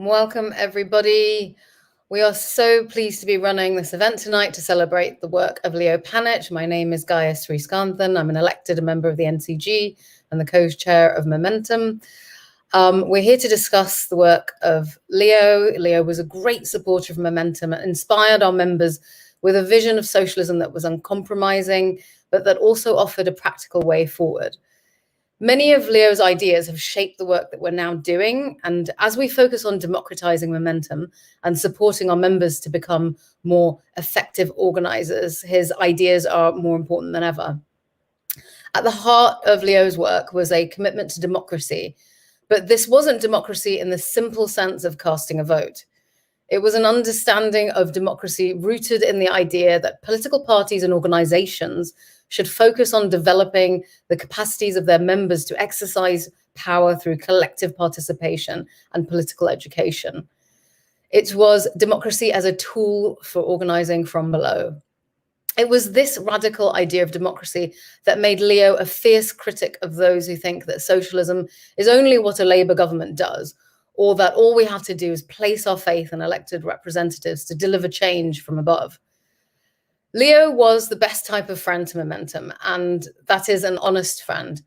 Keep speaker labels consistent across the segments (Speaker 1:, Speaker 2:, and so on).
Speaker 1: Welcome, everybody. We are so pleased to be running this event tonight to celebrate the work of Leo Panitch. My name is Gaia Sriskanthan. I'm an elected member of the NCG and the co-chair of Momentum. We're here to discuss the work of Leo. Leo was a great supporter of Momentum and inspired our members with a vision of socialism that was uncompromising, but that also offered a practical way forward. Many of Leo's ideas have shaped the work that we're now doing. And as we focus on democratizing Momentum and supporting our members to become more effective organizers, his ideas are more important than ever. At the heart of Leo's work was a commitment to democracy, but this wasn't democracy in the simple sense of casting a vote. It was an understanding of democracy rooted in the idea that political parties and organizations should focus on developing the capacities of their members to exercise power through collective participation and political education. It was democracy as a tool for organizing from below. It was this radical idea of democracy that made Leo a fierce critic of those who think that socialism is only what a Labour government does, or that all we have to do is place our faith in elected representatives to deliver change from above. Leo was the best type of friend to Momentum, and that is an honest friend.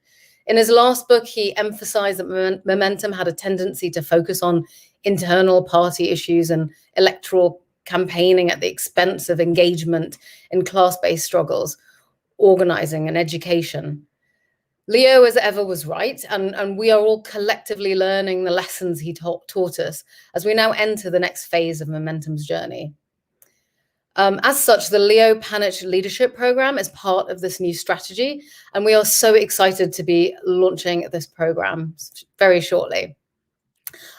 Speaker 1: In his last book, he emphasized that Momentum had a tendency to focus on internal party issues and electoral campaigning at the expense of engagement in class-based struggles, organizing, and education. Leo, as ever, was right, and we are all collectively learning the lessons he taught us as we now enter the next phase of Momentum's journey. As such, the Leo Panitch Leadership Program is part of this new strategy, and we are so excited to be launching this program very shortly.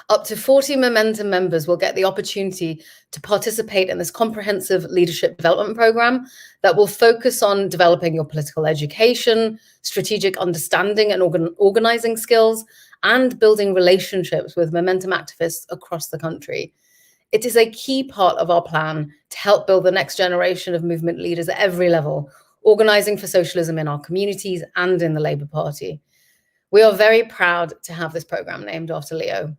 Speaker 1: Up to 40 Momentum members will get the opportunity to participate in this comprehensive leadership development program that will focus on developing your political education, strategic understanding and organizing skills, and building relationships with Momentum activists across the country. It is a key part of our plan to help build the next generation of movement leaders at every level, organizing for socialism in our communities and in the Labour Party. We are very proud to have this program named after Leo.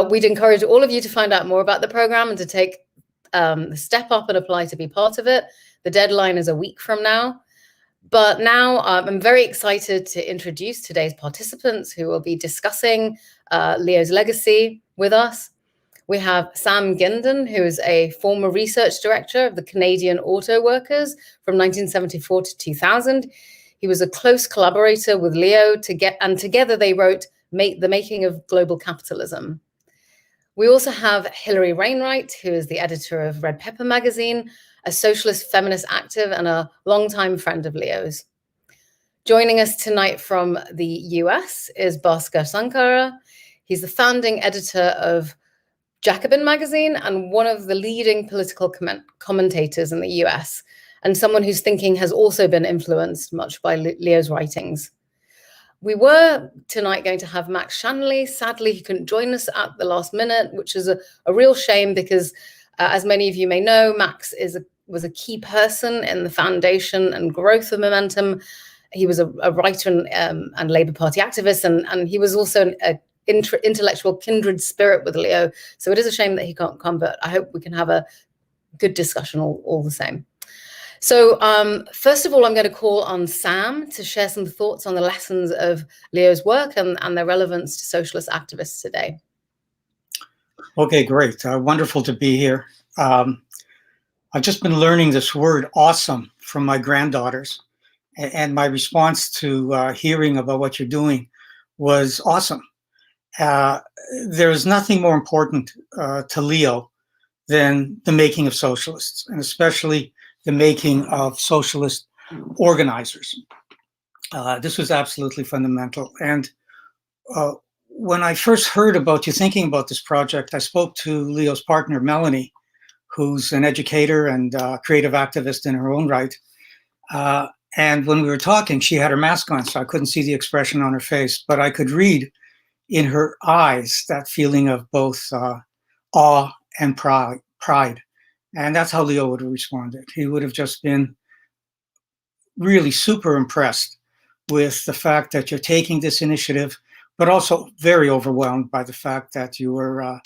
Speaker 1: We'd encourage all of you to find out more about the program and to take the step up and apply to be part of it. The deadline is a week from now. But now I'm very excited to introduce today's participants who will be discussing Leo's legacy with us. We have Sam Gindin, who is a former research director of the Canadian Auto Workers from 1974 to 2000. He was a close collaborator with Leo and together they wrote The Making of Global Capitalism. We also have Hilary Wainwright, who is the editor of Red Pepper magazine, a socialist feminist active and a longtime friend of Leo's. Joining us tonight from the US is Bhaskar Sunkara. He's the founding editor of Jacobin magazine and one of the leading political commentators in the US, and someone whose thinking has also been influenced much by Leo's writings. We were tonight going to have Max Shanley. Sadly, he couldn't join us at the last minute, which is a real shame because, as many of you may know, Max was a key person in the foundation and growth of Momentum. He was a writer and Labour Party activist, and he was also an intellectual kindred spirit with Leo. So it is a shame that he can't come, but I hope we can have a good discussion all the same. So first of all, I'm going to call on Sam to share some thoughts on the lessons of Leo's work and their relevance to socialist activists today.
Speaker 2: Okay, great. Wonderful to be here. I've just been learning this word awesome from my granddaughters, and my response to hearing about what you're doing was awesome. There is nothing more important to Leo than the making of socialists, and especially the making of socialist organizers. This was absolutely fundamental. And when I first heard about you thinking about this project, I spoke to Leo's partner, Melanie, who's an educator and creative activist in her own right. And when we were talking, she had her mask on, so I couldn't see the expression on her face, but I could read in her eyes that feeling of both awe and pride. And that's how Leo would have responded. He would have just been really super impressed with the fact that you're taking this initiative, but also very overwhelmed by the fact that you were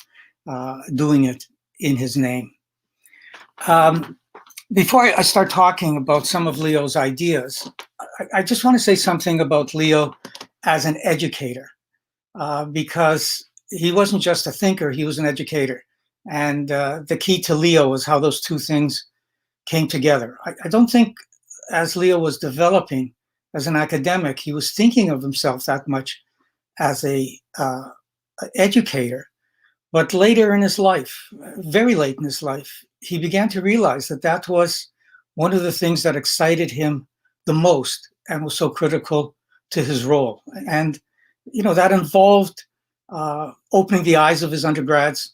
Speaker 2: doing it in his name. Before I start talking about some of Leo's ideas, I just want to say something about Leo as an educator, because he wasn't just a thinker, he was an educator. And the key to Leo is how those two things came together. I don't think as Leo was developing as an academic, he was thinking of himself that much as a educator. But later in his life, very late in his life, he began to realize that that was one of the things that excited him the most and was so critical to his role. And, you know, that involved opening the eyes of his undergrads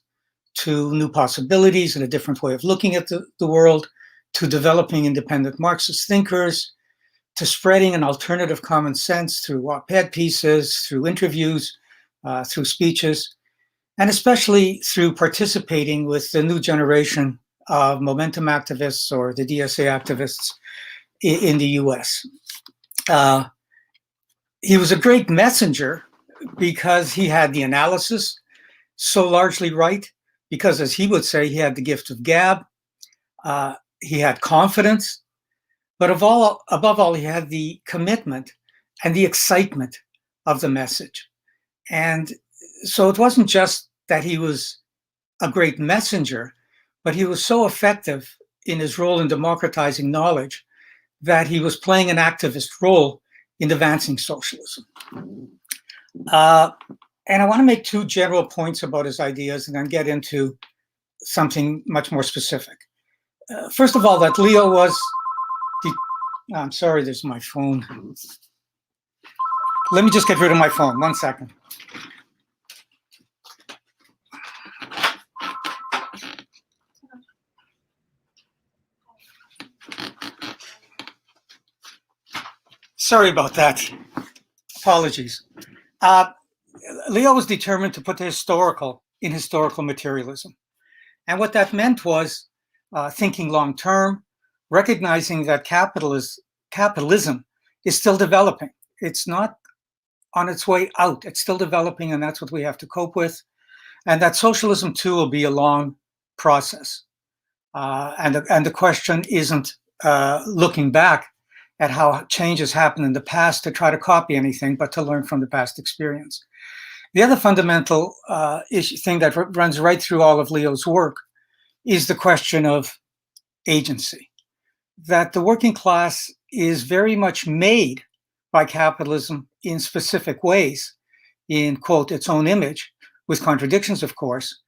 Speaker 2: to new possibilities and a different way of looking at the world, to developing independent Marxist thinkers, to spreading an alternative common sense through op-ed pieces, through interviews, through speeches, and especially through participating with the new generation of momentum activists or the DSA activists in the US. He was a great messenger because he had the analysis so largely right, because as he would say, he had the gift of gab, he had confidence, but above all, he had the commitment and the excitement of the message. And so it wasn't just that he was a great messenger, but he was so effective in his role in democratizing knowledge that he was playing an activist role in advancing socialism. And I want to make two general points about his ideas and then get into something much more specific. First of all, that Leo was, I'm sorry, there's my phone. Let me just get rid of my phone, 1 second. Sorry about that. Apologies. Leo was determined to put the historical in historical materialism. And what that meant was thinking long-term, recognizing that capitalism is still developing. It's not on its way out. It's still developing, and that's what we have to cope with. And that socialism, too, will be a long process. And the question isn't looking back at how changes happened in the past to try to copy anything, but to learn from the past experience. The other fundamental thing that runs right through all of Leo's work is the question of agency. That the working class is very much made by capitalism in specific ways, in, quote, its own image, with contradictions, of course,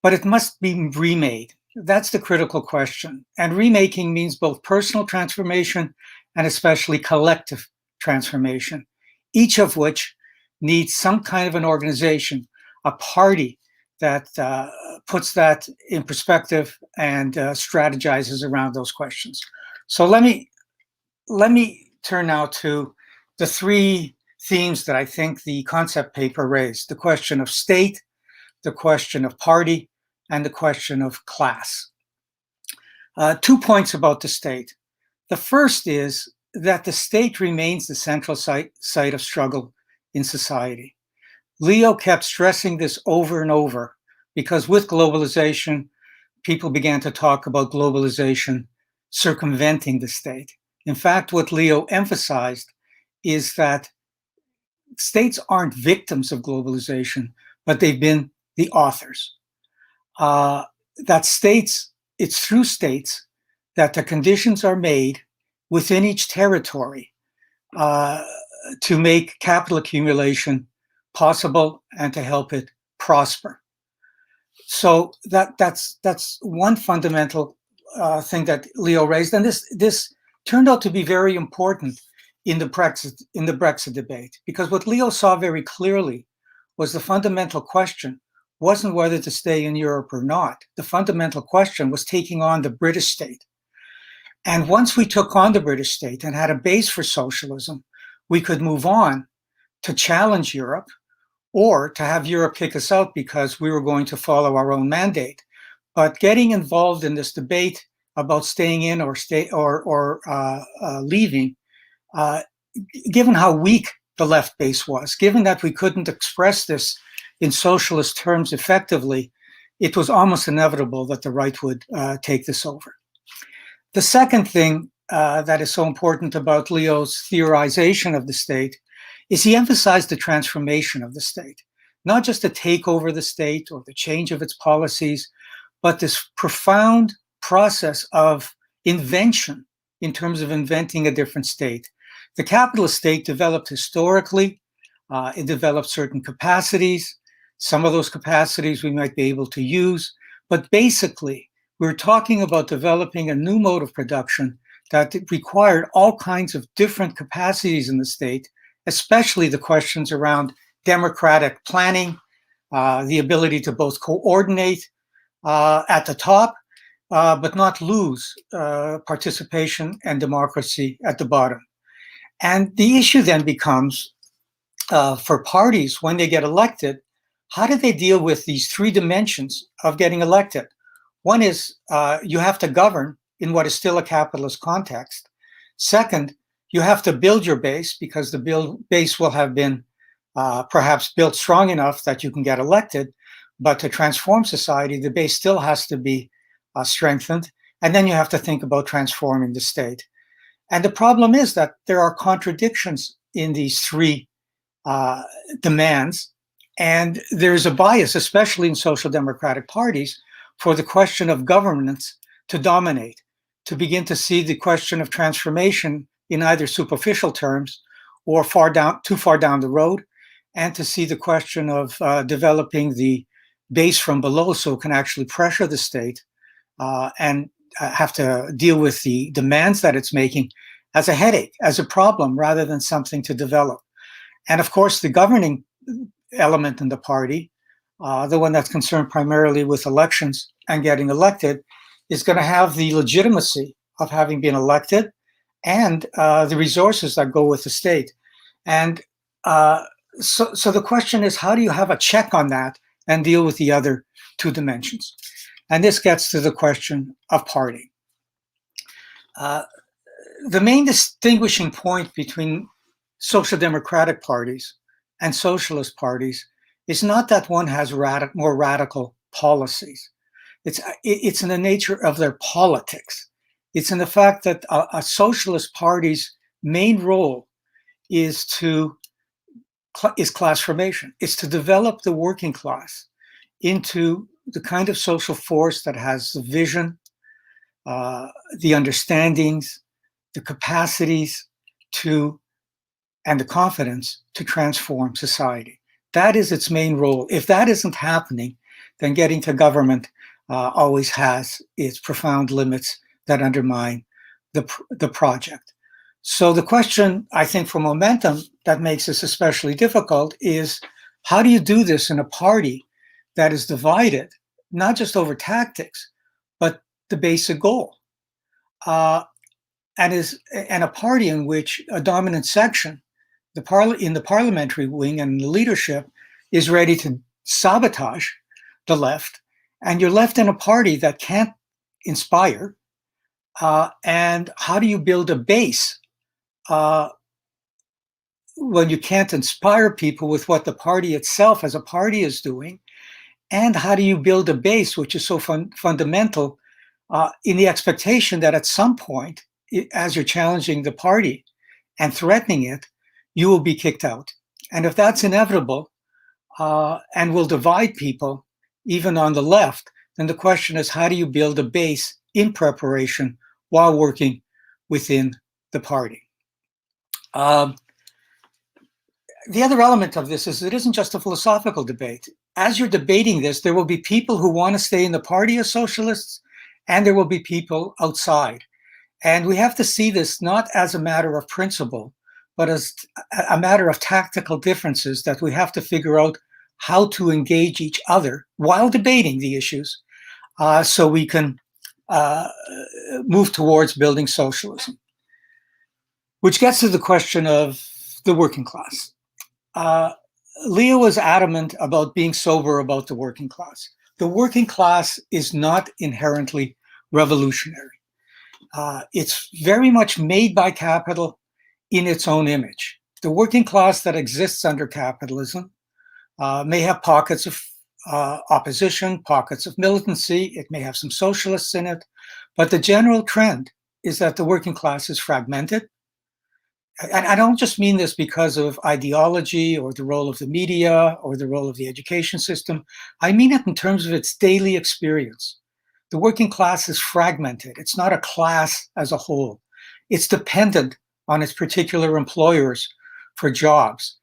Speaker 2: but it must be remade. That's the critical question. And remaking means both personal transformation and especially collective transformation, each of which needs some kind of an organization, a party that puts that in perspective and strategizes around those questions. So let me turn now to the three themes that I think the concept paper raised: the question of state, the question of party, and the question of class. 2 points about the state. The first is that the state remains the central site of struggle in society. Leo kept stressing this over and over because with globalization, people began to talk about globalization circumventing the state. In fact, what Leo emphasized is that states aren't victims of globalization, but they've been the authors. That states, it's through states that the conditions are made within each territory to make capital accumulation possible and to help it prosper. So that's one fundamental thing that Leo raised, and this turned out to be very important in the Brexit debate, because what Leo saw very clearly was the fundamental question wasn't whether to stay in Europe or not. The fundamental question was taking on the British state. And once we took on the British state and had a base for socialism, we could move on to challenge Europe or to have Europe kick us out because we were going to follow our own mandate. But getting involved in this debate about staying in or leaving, given how weak the left base was, given that we couldn't express this in socialist terms effectively, it was almost inevitable that the right would take this over. The second thing that is so important about Leo's theorization of the state is he emphasized the transformation of the state, not just the takeover of the state or the change of its policies, but this profound process of invention in terms of inventing a different state. The capitalist state developed historically. It developed certain capacities. Some of those capacities we might be able to use, but basically, we're talking about developing a new mode of production that required all kinds of different capacities in the state, especially the questions around democratic planning, the ability to both coordinate at the top, but not lose participation and democracy at the bottom. And the issue then becomes, for parties, when they get elected, how do they deal with these three dimensions of getting elected? One is you have to govern in what is still a capitalist context. Second, you have to build your base because the base will have been perhaps built strong enough that you can get elected. But to transform society, the base still has to be strengthened. And then you have to think about transforming the state. And the problem is that there are contradictions in these three demands. And there's a bias, especially in social democratic parties, for the question of governance to dominate, to begin to see the question of transformation in either superficial terms or too far down the road, and to see the question of developing the base from below so it can actually pressure the state and have to deal with the demands that it's making as a headache, as a problem, rather than something to develop. And of course, the governing element in the party, the one that's concerned primarily with elections and getting elected, is going to have the legitimacy of having been elected and the resources that go with the state. And so the question is, how do you have a check on that and deal with the other two dimensions? And this gets to the question of party. The main distinguishing point between social democratic parties and socialist parties is not that one has more radical policies. It's in the nature of their politics. It's in the fact that a socialist party's main role is class formation. It's to develop the working class into the kind of social force that has the vision, the understandings, the capacities and the confidence to transform society. That is its main role. If that isn't happening, then getting to government always has its profound limits that undermine the project. So the question, I think, for momentum that makes this especially difficult is, how do you do this in a party that is divided, not just over tactics, but the basic goal? And a party in which a dominant section, in the parliamentary wing and the leadership, is ready to sabotage the left, and you're left in a party that can't inspire. And how do you build a base when you can't inspire people with what the party itself as a party is doing? And how do you build a base, which is so fundamental, in the expectation that at some point, as you're challenging the party and threatening it, you will be kicked out. And if that's inevitable and will divide people, even on the left, then the question is, how do you build a base in preparation while working within the party? The other element of this is it isn't just a philosophical debate. As you're debating this, there will be people who want to stay in the party as socialists, and there will be people outside. And we have to see this not as a matter of principle, but as a matter of tactical differences that we have to figure out how to engage each other while debating the issues so we can move towards building socialism. Which gets to the question of the working class. Leo was adamant about being sober about the working class. The working class is not inherently revolutionary. It's very much made by capital in its own image. The working class that exists under capitalism may have pockets opposition, pockets of militancy. It may have some socialists in it, but the general trend is that the working class is fragmented. And I don't just mean this because of ideology or the role of the media or the role of the education system. I mean it in terms of its daily experience. The working class is fragmented. It's not a class as a whole. It's dependent on its particular employers for jobs.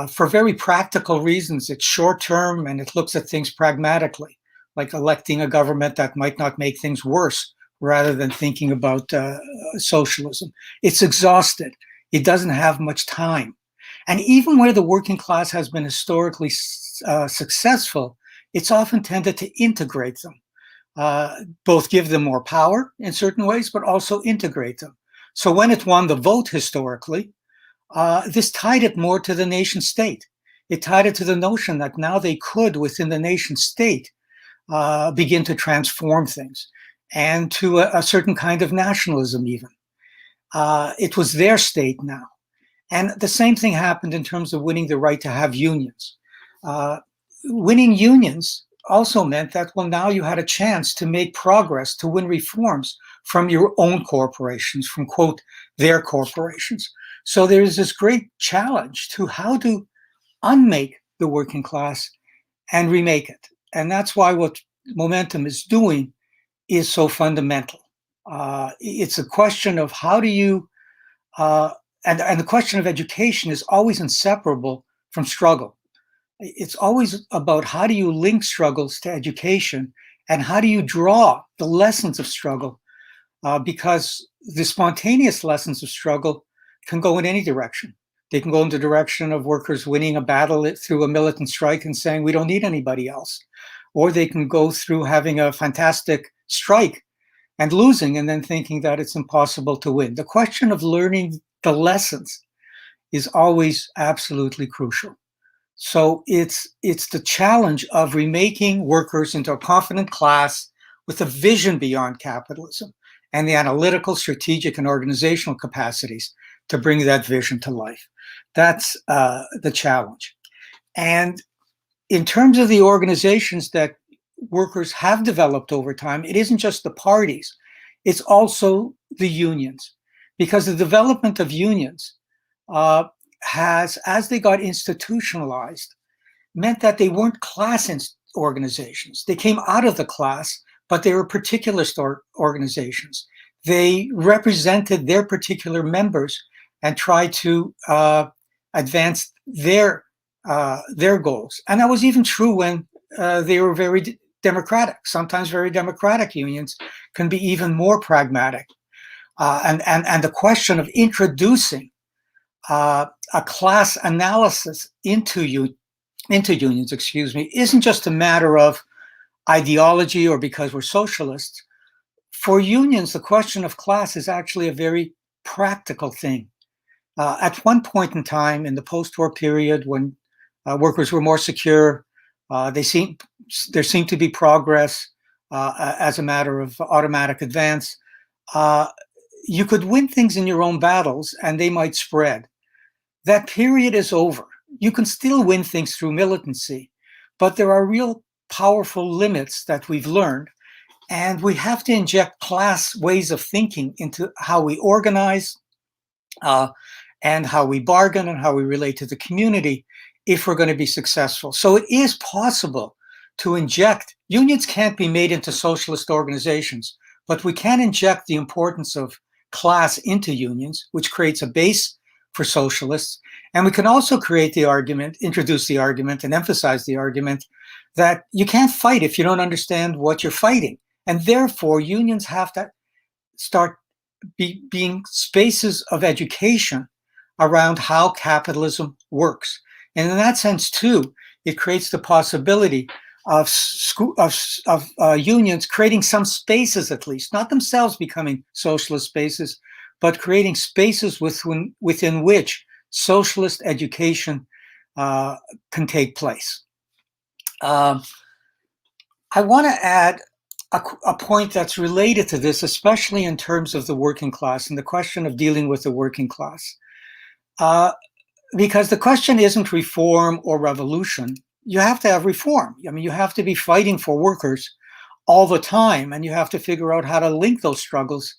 Speaker 2: For very practical reasons, it's short-term and it looks at things pragmatically, like electing a government that might not make things worse rather than thinking about socialism. It's exhausted. It doesn't have much time. And even where the working class has been historically successful, it's often tended to integrate them, both give them more power in certain ways, but also integrate them. So when it won the vote historically, this tied it more to the nation state. It tied it to the notion that now they could, within the nation state, begin to transform things, and to a certain kind of nationalism even. It was their state now. And the same thing happened in terms of winning the right to have unions. Winning unions also meant that, well, now you had a chance to make progress, to win reforms from your own corporations, from, quote, their corporations. So there's this great challenge to how to unmake the working class and remake it. And that's why what Momentum is doing is so fundamental. It's a question of how do you, and the question of education is always inseparable from struggle. It's always about how do you link struggles to education and how do you draw the lessons of struggle, because the spontaneous lessons of struggle can go in any direction. They can go in the direction of workers winning a battle through a militant strike and saying, we don't need anybody else. Or they can go through having a fantastic strike and losing and then thinking that it's impossible to win. The question of learning the lessons is always absolutely crucial. So it's the challenge of remaking workers into a confident class with a vision beyond capitalism and the analytical, strategic, and organizational capacities to bring that vision to life. That's the challenge. And in terms of the organizations that workers have developed over time, it isn't just the parties, it's also the unions. Because the development of unions has, as they got institutionalized, meant that they weren't class organizations. They came out of the class, but they were particularist organizations. They represented their particular members and tried to advance their goals. And that was even true when they were very democratic. Sometimes very democratic unions can be even more pragmatic. And the question of introducing a class analysis into unions, isn't just a matter of ideology or because we're socialists. For unions, the question of class is actually a very practical thing. At one point in time in the post-war period, when workers were more secure, there seemed to be progress as a matter of automatic advance. You could win things in your own battles and they might spread. That period is over. You can still win things through militancy, but there are real powerful limits that we've learned, and we have to inject class ways of thinking into how we organize and how we bargain and how we relate to the community if we're going to be successful. So it is possible to inject, unions can't be made into socialist organizations, but we can inject the importance of class into unions, which creates a base for socialists. And we can also create the argument, introduce the argument and emphasize the argument that you can't fight if you don't understand what you're fighting. And therefore, unions have to start being spaces of education around how capitalism works. And in that sense, too, it creates the possibility of unions creating some spaces, at least, not themselves becoming socialist spaces, but creating spaces within which socialist education can take place. I want to add a point that's related to this, especially in terms of the working class and the question of dealing with the working class. Because the question isn't reform or revolution. you have to have reform. I mean, you have to be fighting for workers all the time, and you have to figure out how to link those struggles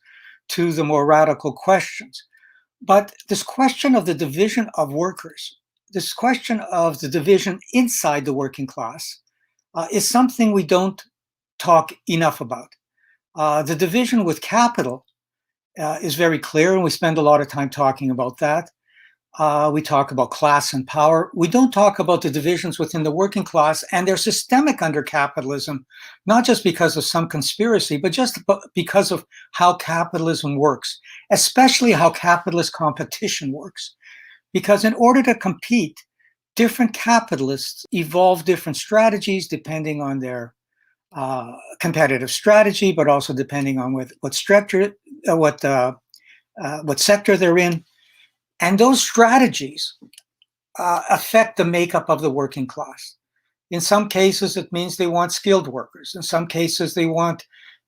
Speaker 2: to the more radical questions. But this question of the division of workers, this question of the division inside the working class, is something we don't talk enough about. The division with capital is very clear, and we spend a lot of time talking about that. We talk about class and power. We don't talk about the divisions within the working class, and they're systemic under capitalism, not just because of some conspiracy, but just because of how capitalism works, especially how capitalist competition works. Because in order to compete, different capitalists evolve different strategies depending on their competitive strategy, but also depending on what sector they're in. And those strategies affect the makeup of the working class. In some cases, it means they want skilled workers. In some cases, they want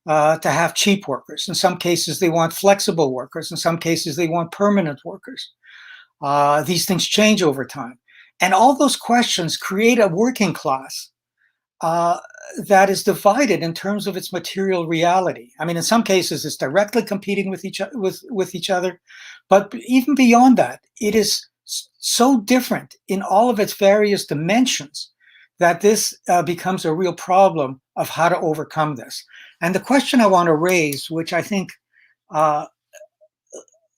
Speaker 2: to have cheap workers. In some cases, they want flexible workers. In some cases, they want permanent workers. These things change over time. And all those questions create a working class that is divided in terms of its material reality. I mean, in some cases, it's directly competing with each other, but even beyond that, it is so different in all of its various dimensions that this becomes a real problem of how to overcome this. And the question I want to raise, which I think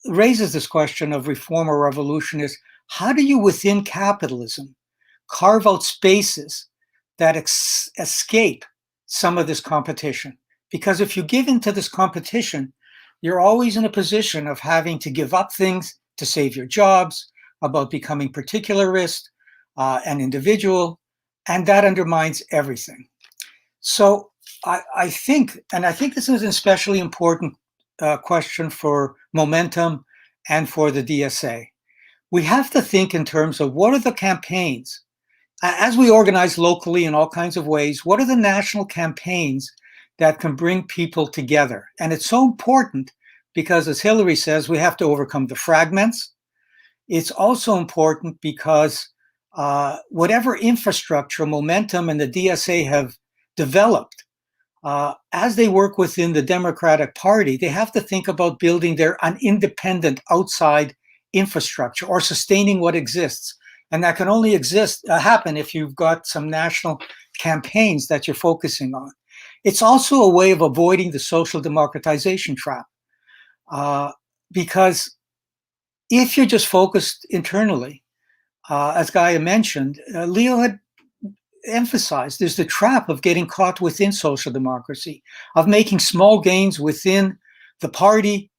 Speaker 2: raises this question of reform or revolution, is how do you, within capitalism, carve out spaces that escape some of this competition? Because if you give into this competition, you're always in a position of having to give up things to save your jobs, about becoming particularist, an individual, and that undermines everything. So I think this is an especially important question for Momentum and for the DSA. We have to think in terms of what are the campaigns, as we organize locally in all kinds of ways, what are the national campaigns that can bring people together? And it's so important because, as Hillary says, we have to overcome the fragments. It's also important because whatever infrastructure Momentum and the DSA have developed, as they work within the Democratic Party, they have to think about building an independent outside infrastructure or sustaining what exists. And that can only happen if you've got some national campaigns that you're focusing on. It's also a way of avoiding the social democratization trap. Because if you're just focused internally, as Gaia mentioned, Leo had emphasized, there's the trap of getting caught within social democracy, of making small gains within the party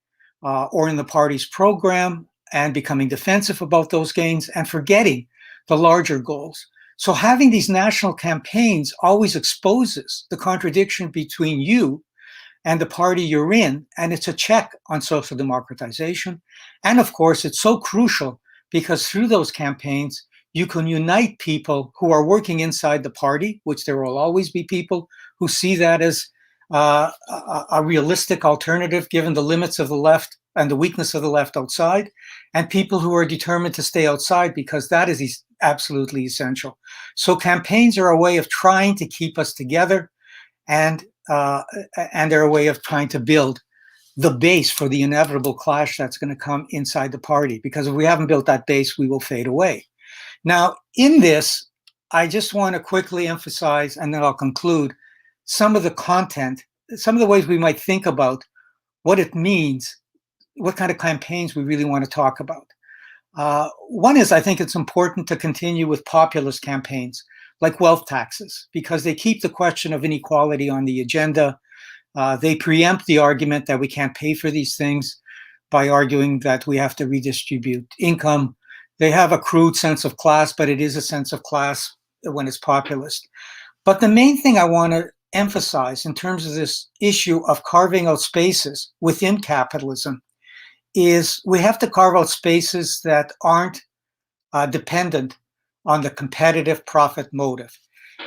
Speaker 2: or in the party's program and becoming defensive about those gains and forgetting the larger goals. So having these national campaigns always exposes the contradiction between you and the party you're in, and it's a check on social democratization. And of course, it's so crucial because through those campaigns, you can unite people who are working inside the party, which there will always be people who see that as a realistic alternative given the limits of the left and the weakness of the left outside, and people who are determined to stay outside because that is absolutely essential. So campaigns are a way of trying to keep us together, and they're a way of trying to build the base for the inevitable clash that's going to come inside the party. Because if we haven't built that base, we will fade away. Now, in this, I just want to quickly emphasize, and then I'll conclude, some of the content, some of the ways we might think about what it means, what kind of campaigns we really want to talk about. One is, I think it's important to continue with populist campaigns like wealth taxes, because they keep the question of inequality on the agenda. They preempt the argument that we can't pay for these things by arguing that we have to redistribute income. They have a crude sense of class, but it is a sense of class when it's populist. But the main thing I want to emphasize in terms of this issue of carving out spaces within capitalism is we have to carve out spaces that aren't dependent on the competitive profit motive.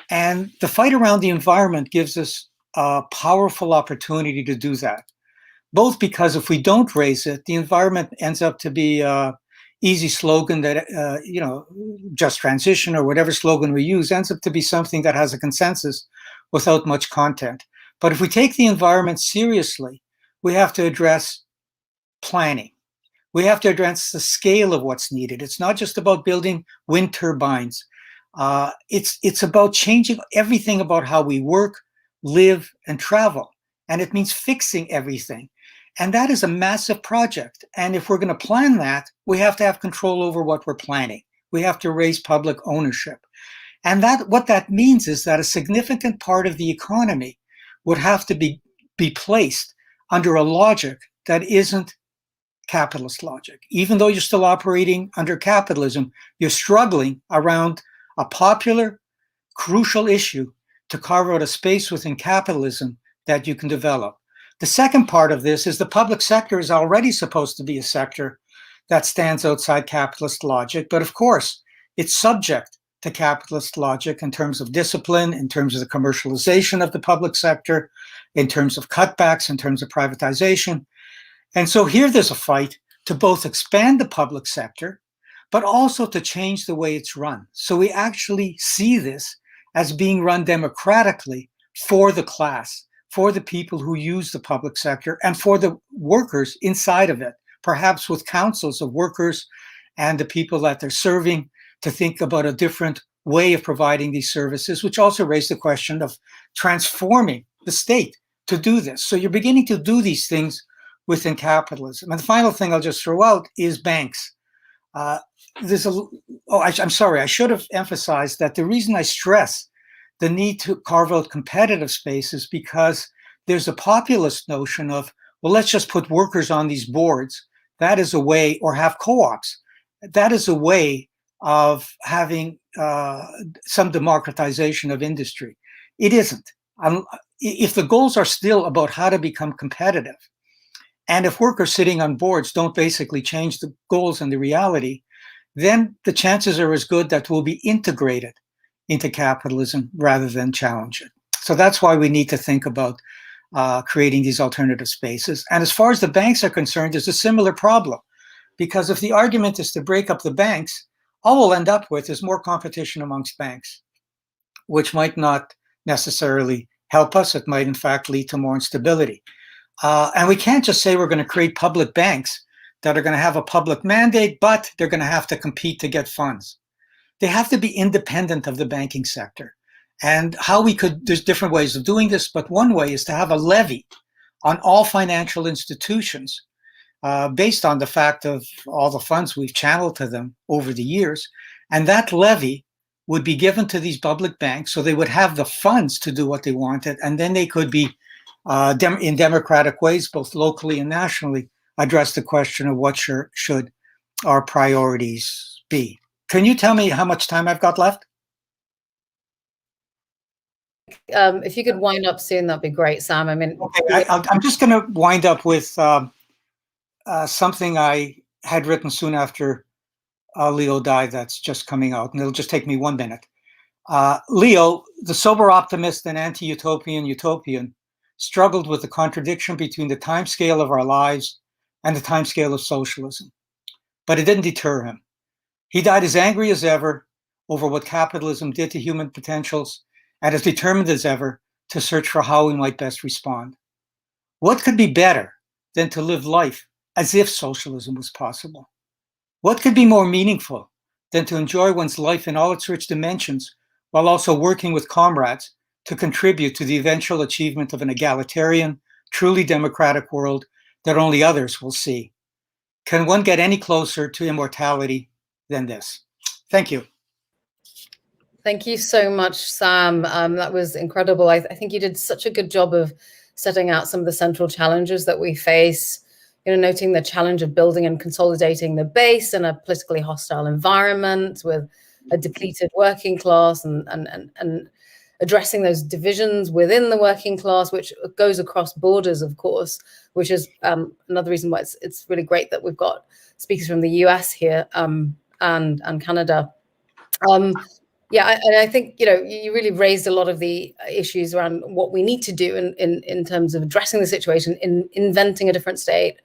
Speaker 2: And the fight around the environment gives us a powerful opportunity to do that, both because if we don't raise it, the environment ends up to be easy slogan that, just transition or whatever slogan we use ends up to be something that has a consensus without much content. But if we take the environment seriously, we have to address planning. We have to address the scale of what's needed. It's not just about building wind turbines. It's about changing everything about how we work, live, and travel. And it means fixing everything. And that is a massive project. And if we're going to plan that, we have to have control over what we're planning. We have to raise public ownership. And what that means is that a significant part of the economy would have to be placed under a logic that isn't capitalist logic. Even though you're still operating under capitalism, you're struggling around a popular, crucial issue to carve out a space within capitalism that you can develop. The second part of this is the public sector is already supposed to be a sector that stands outside capitalist logic, but of course, it's subject to capitalist logic in terms of discipline, in terms of the commercialization of the public sector, in terms of cutbacks, in terms of privatization. And so here there's a fight to both expand the public sector, but also to change the way it's run. So we actually see this as being run democratically for the class, for the people who use the public sector, and for the workers inside of it, perhaps with councils of workers and the people that they're serving, to think about a different way of providing these services, which also raised the question of transforming the state to do this. So you're beginning to do these things within capitalism. And the final thing I'll just throw out is banks. I'm sorry, I should have emphasized that the reason I stress the need to carve out competitive spaces because there's a populist notion of, well, let's just put workers on these boards. That is a way, or have co-ops. That is a way of having some democratization of industry. It isn't. If the goals are still about how to become competitive, and if workers sitting on boards don't basically change the goals and the reality, then the chances are as good that we'll be integrated into capitalism rather than challenge it. So that's why we need to think about creating these alternative spaces. And as far as the banks are concerned, there's a similar problem. Because if the argument is to break up the banks, all we'll end up with is more competition amongst banks, which might not necessarily help us. It might, in fact, lead to more instability. And we can't just say we're going to create public banks that are going to have a public mandate, but they're going to have to compete to get funds. They have to be independent of the banking sector. And there's different ways of doing this, but one way is to have a levy on all financial institutions based on the fact of all the funds we've channeled to them over the years. And that levy would be given to these public banks so they would have the funds to do what they wanted. And then they could be, in democratic ways, both locally and nationally, address the question of what should our priorities be. Can you tell me how much time I've got left?
Speaker 1: If you could wind up soon, that'd be great, Sam. I mean,
Speaker 2: okay, I'm just going to wind up with something I had written soon after Leo died that's just coming out, and it'll just take me 1 minute. Leo, the sober optimist and anti-utopian utopian, struggled with the contradiction between the timescale of our lives and the timescale of socialism. But it didn't deter him. He died as angry as ever over what capitalism did to human potentials and as determined as ever to search for how we might best respond. What could be better than to live life as if socialism was possible? What could be more meaningful than to enjoy one's life in all its rich dimensions while also working with comrades to contribute to the eventual achievement of an egalitarian, truly democratic world that only others will see? Can one get any closer to immortality than this? Thank you.
Speaker 1: Thank you so much, Sam. That was incredible. I think you did such a good job of setting out some of the central challenges that we face, noting the challenge of building and consolidating the base in a politically hostile environment with a depleted working class and addressing those divisions within the working class, which goes across borders, of course, which is another reason why it's really great that we've got speakers from the US here and Canada. I think, you really raised a lot of the issues around what we need to do in terms of addressing the situation, in inventing a different state,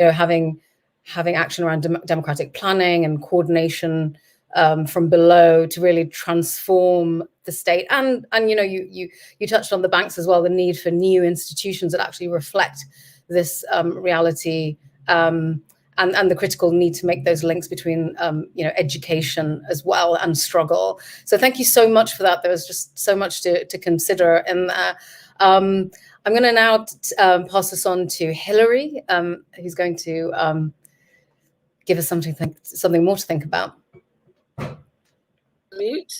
Speaker 1: having having action around democratic planning and coordination from below to really transform the state. And you know, you touched on the banks as well, the need for new institutions that actually reflect this reality, and the critical need to make those links between you know, education as well and struggle. So thank you so much for that. There was just so much to consider in there. I'm going to now pass this on to Hilary, who's going to give us something more to think about.
Speaker 3: Mute.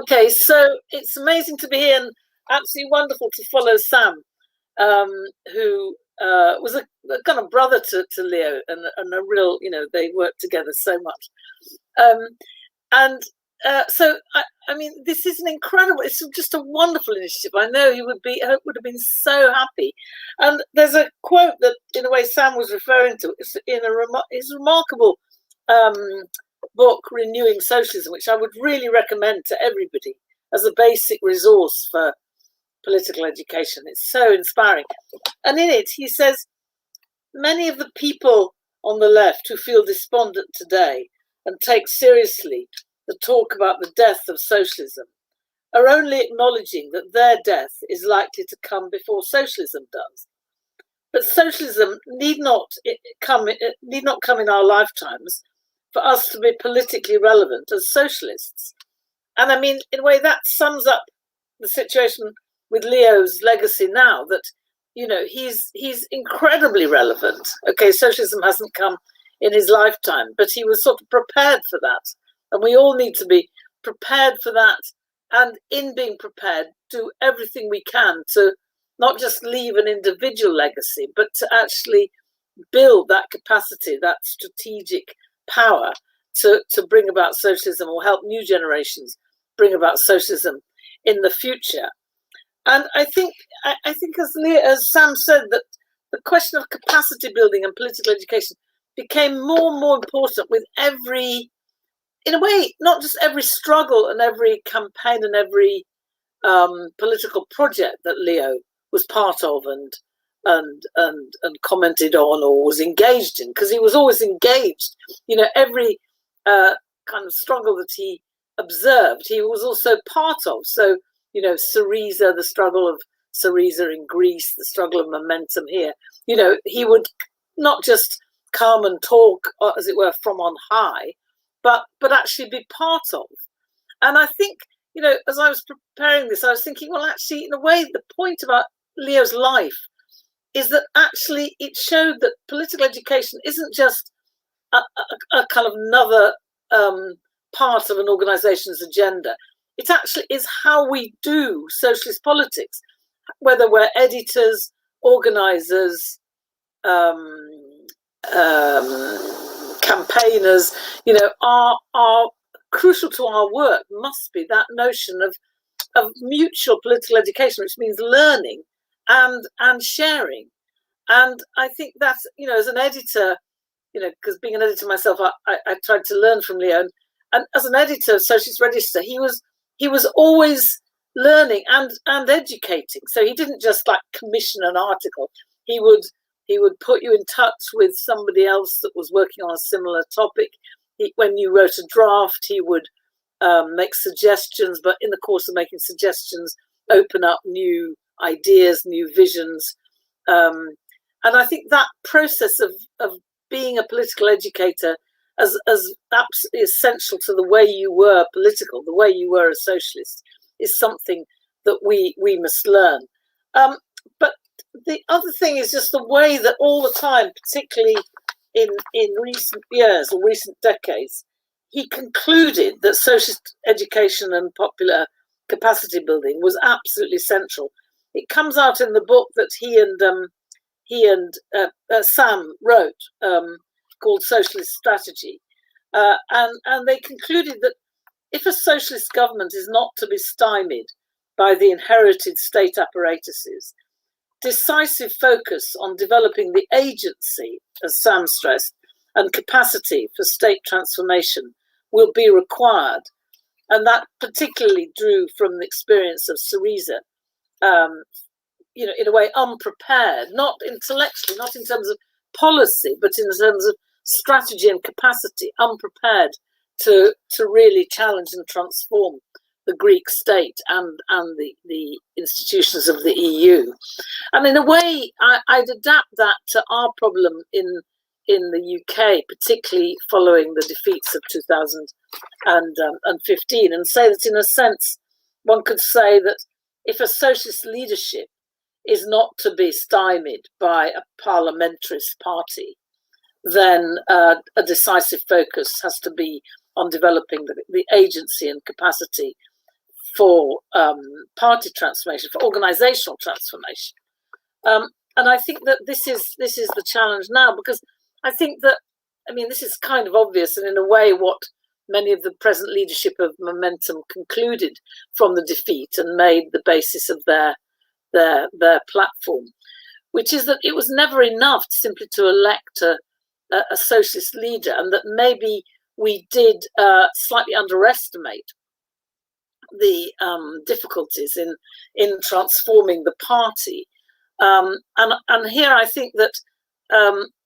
Speaker 3: Okay, so it's amazing to be here and absolutely wonderful to follow Sam, who was a kind of brother to Leo, and a real, you know, they worked together so much. So I mean, this is an incredible, it's just a wonderful initiative. I know he would have been so happy. And there's a quote that, in a way, Sam was referring to. It's in his remarkable book, Renewing Socialism, which I would really recommend to everybody as a basic resource for political education. It's so inspiring. And in it, he says, many of the people on the left who feel despondent today and take seriously the talk about the death of socialism are only acknowledging that their death is likely to come before socialism does. But socialism need not come in our lifetimes for us to be politically relevant as socialists. And I mean, in a way, that sums up the situation with Leo's legacy now, that, you know, he's incredibly relevant. Okay, socialism hasn't come in his lifetime, but he was sort of prepared for that. And we all need to be prepared for that. And in being prepared, do everything we can to not just leave an individual legacy, but to actually build that capacity, that strategic power to bring about socialism, or help new generations bring about socialism in the future. And I think as Sam said, that the question of capacity building and political education became more and more important with every, in a way, not just every struggle and every campaign and every political project that Leo was part of and commented on or was engaged in, because he was always engaged. You know, every kind of struggle that he observed, he was also part of. So, you know, Syriza, the struggle of Syriza in Greece, the struggle of momentum here, you know, he would not just come and talk, as it were, from on high, but actually be part of. And I think, you know, as I was preparing this, I was thinking, well, actually, in a way, the point about Leo's life is that actually it showed that political education isn't just a kind of another part of an organization's agenda. It actually is how we do socialist politics, whether we're editors, organizers, campaigners, you know, are crucial to our work must be that notion of mutual political education, which means learning and sharing. And I think that's, you know, as an editor, you know, because being an editor myself, I tried to learn from Leo. And as an editor of Socialist Register, he was always learning and educating. So he didn't just like commission an article. He would put you in touch with somebody else that was working on a similar topic. When you wrote a draft, he would make suggestions, but in the course of making suggestions, open up new ideas, new visions. And I think that process of being a political educator as absolutely essential to the way you were political, the way you were a socialist, is something that we must learn. But the other thing is just the way that all the time, particularly in recent years or recent decades, he concluded that socialist education and popular capacity building was absolutely central. It comes out in the book that he and Sam wrote, called Socialist Strategy. And they concluded that if a socialist government is not to be stymied by the inherited state apparatuses, decisive focus on developing the agency, as Sam stressed, and capacity for state transformation will be required. And that particularly drew from the experience of Syriza, you know, in a way unprepared, not intellectually, not in terms of policy, but in terms of strategy and capacity, unprepared to really challenge and transform the Greek state and the institutions of the EU. And in a way, I'd adapt that to our problem in the UK, particularly following the defeats of 2015, and say that in a sense, one could say that if a socialist leadership is not to be stymied by a parliamentarist party, then a decisive focus has to be on developing the agency and capacity for party transformation, for organizational transformation. And I think that this is the challenge now, because I think that, I mean, this is kind of obvious, and in a way what many of the present leadership of Momentum concluded from the defeat and made the basis of their platform, which is that it was never enough simply to elect a socialist leader, and that maybe we did slightly underestimate the difficulties in transforming the party. And here I think that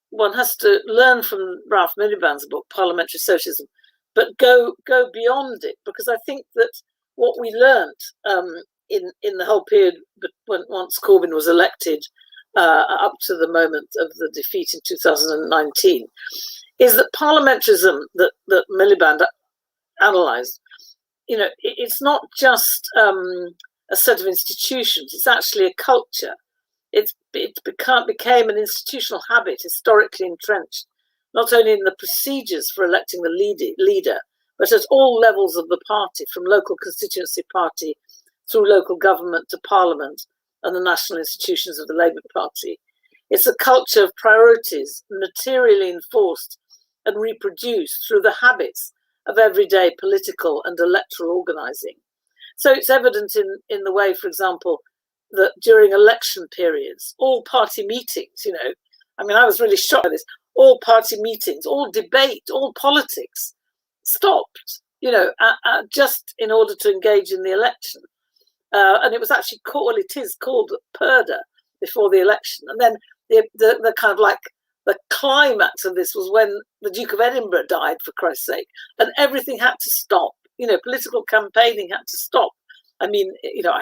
Speaker 3: one has to learn from Ralph Miliband's book, Parliamentary Socialism, but go beyond it, because I think that what we learned in the whole period once Corbyn was elected up to the moment of the defeat in 2019 is that parliamentarism that Miliband analysed, you know, it's not just a set of institutions, it's actually a culture. It became an institutional habit, historically entrenched, not only in the procedures for electing the leader, but at all levels of the party, from local constituency party through local government to parliament and the national institutions of the Labour Party. It's a culture of priorities materially enforced and reproduced through the habits of everyday political and electoral organising. So it's evident in the way, for example, that during election periods, all party meetings, you know, I mean, I was really shocked by this, all party meetings, all debate, all politics stopped, you know, just in order to engage in the election. And it was actually called, it is called Purda before the election. And then the kind of like the climax of this was when the Duke of Edinburgh died, for Christ's sake, and everything had to stop. You know, political campaigning had to stop. I mean, you know,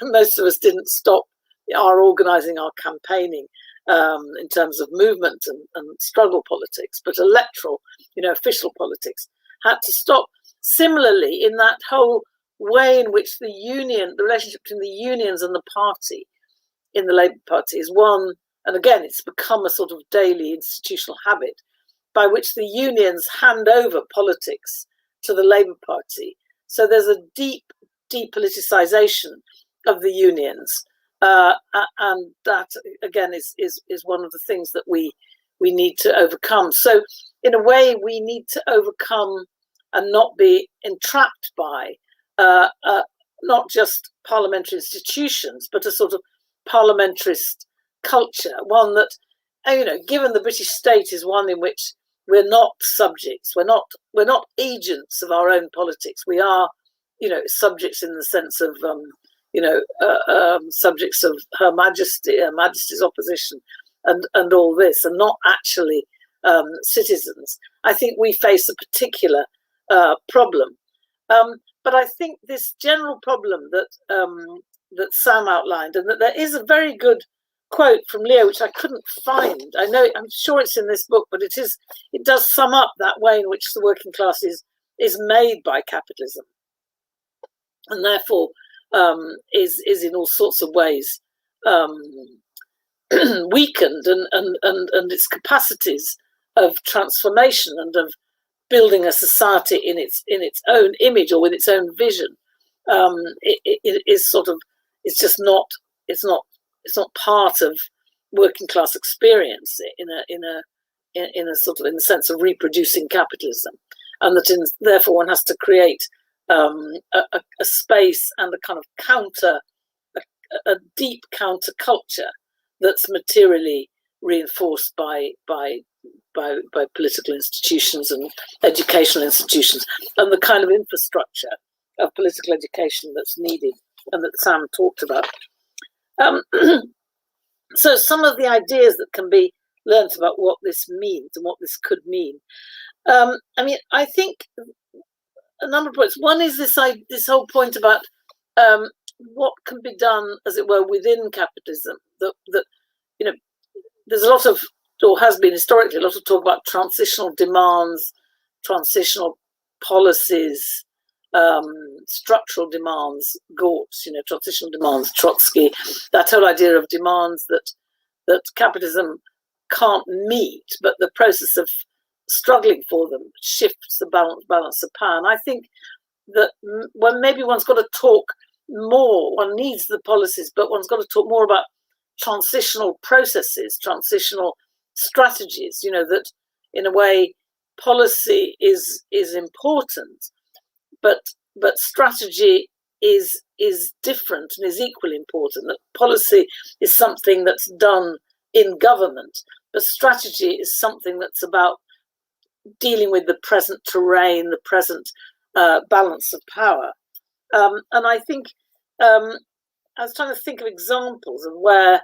Speaker 3: most of us didn't stop our organising, our campaigning in terms of movement and struggle politics, but electoral, you know, official politics had to stop. Similarly, in that whole way in which the relationship between the unions and the party in the Labour Party is one, and again, it's become a sort of daily institutional habit by which the unions hand over politics to the Labour Party. So there's a deep depoliticisation of the unions, and that again is one of the things that we need to overcome. So in a way, we need to overcome and not be entrapped by not just parliamentary institutions, but a sort of parliamentarist culture, one that, you know, given the British state is one in which we're not subjects, we're not agents of our own politics. We are, you know, subjects in the sense of, you know, subjects of Her Majesty, Her Majesty's opposition, and all this, and not actually citizens. I think we face a particular problem. But I think this general problem that Sam outlined, and that there is a very good quote from Leo, which I couldn't find. I'm sure it's in this book, but it does sum up that way in which the working class is made by capitalism, and therefore is in all sorts of ways weakened, and its capacities of transformation and of building a society in its own image or with its own vision, it is sort of, it's not part of working class experience in a sort of, in the sense of reproducing capitalism, and that therefore one has to create a space and a kind of a deep counter culture that's materially reinforced by political institutions and educational institutions, and the kind of infrastructure of political education that's needed and that Sam talked about. So some of the ideas that can be learnt about what this means and what this could mean. I mean, I think a number of points. One is this whole point about what can be done, as it were, within capitalism. That you know, there's a lot of, or has been historically, a lot of talk about transitional demands, transitional policies, structural demands, Gortz, transitional demands, Trotsky, that whole idea of demands that capitalism can't meet, but the process of struggling for them shifts the balance of power. And I think that maybe one's got to talk more, one needs the policies, but one's got to talk more about transitional processes, transitional strategies, that in a way policy is important, but strategy is different and is equally important. That policy is something that's done in government, but strategy is something that's about dealing with the present terrain, the present balance of power. And I think I was trying to think of examples of where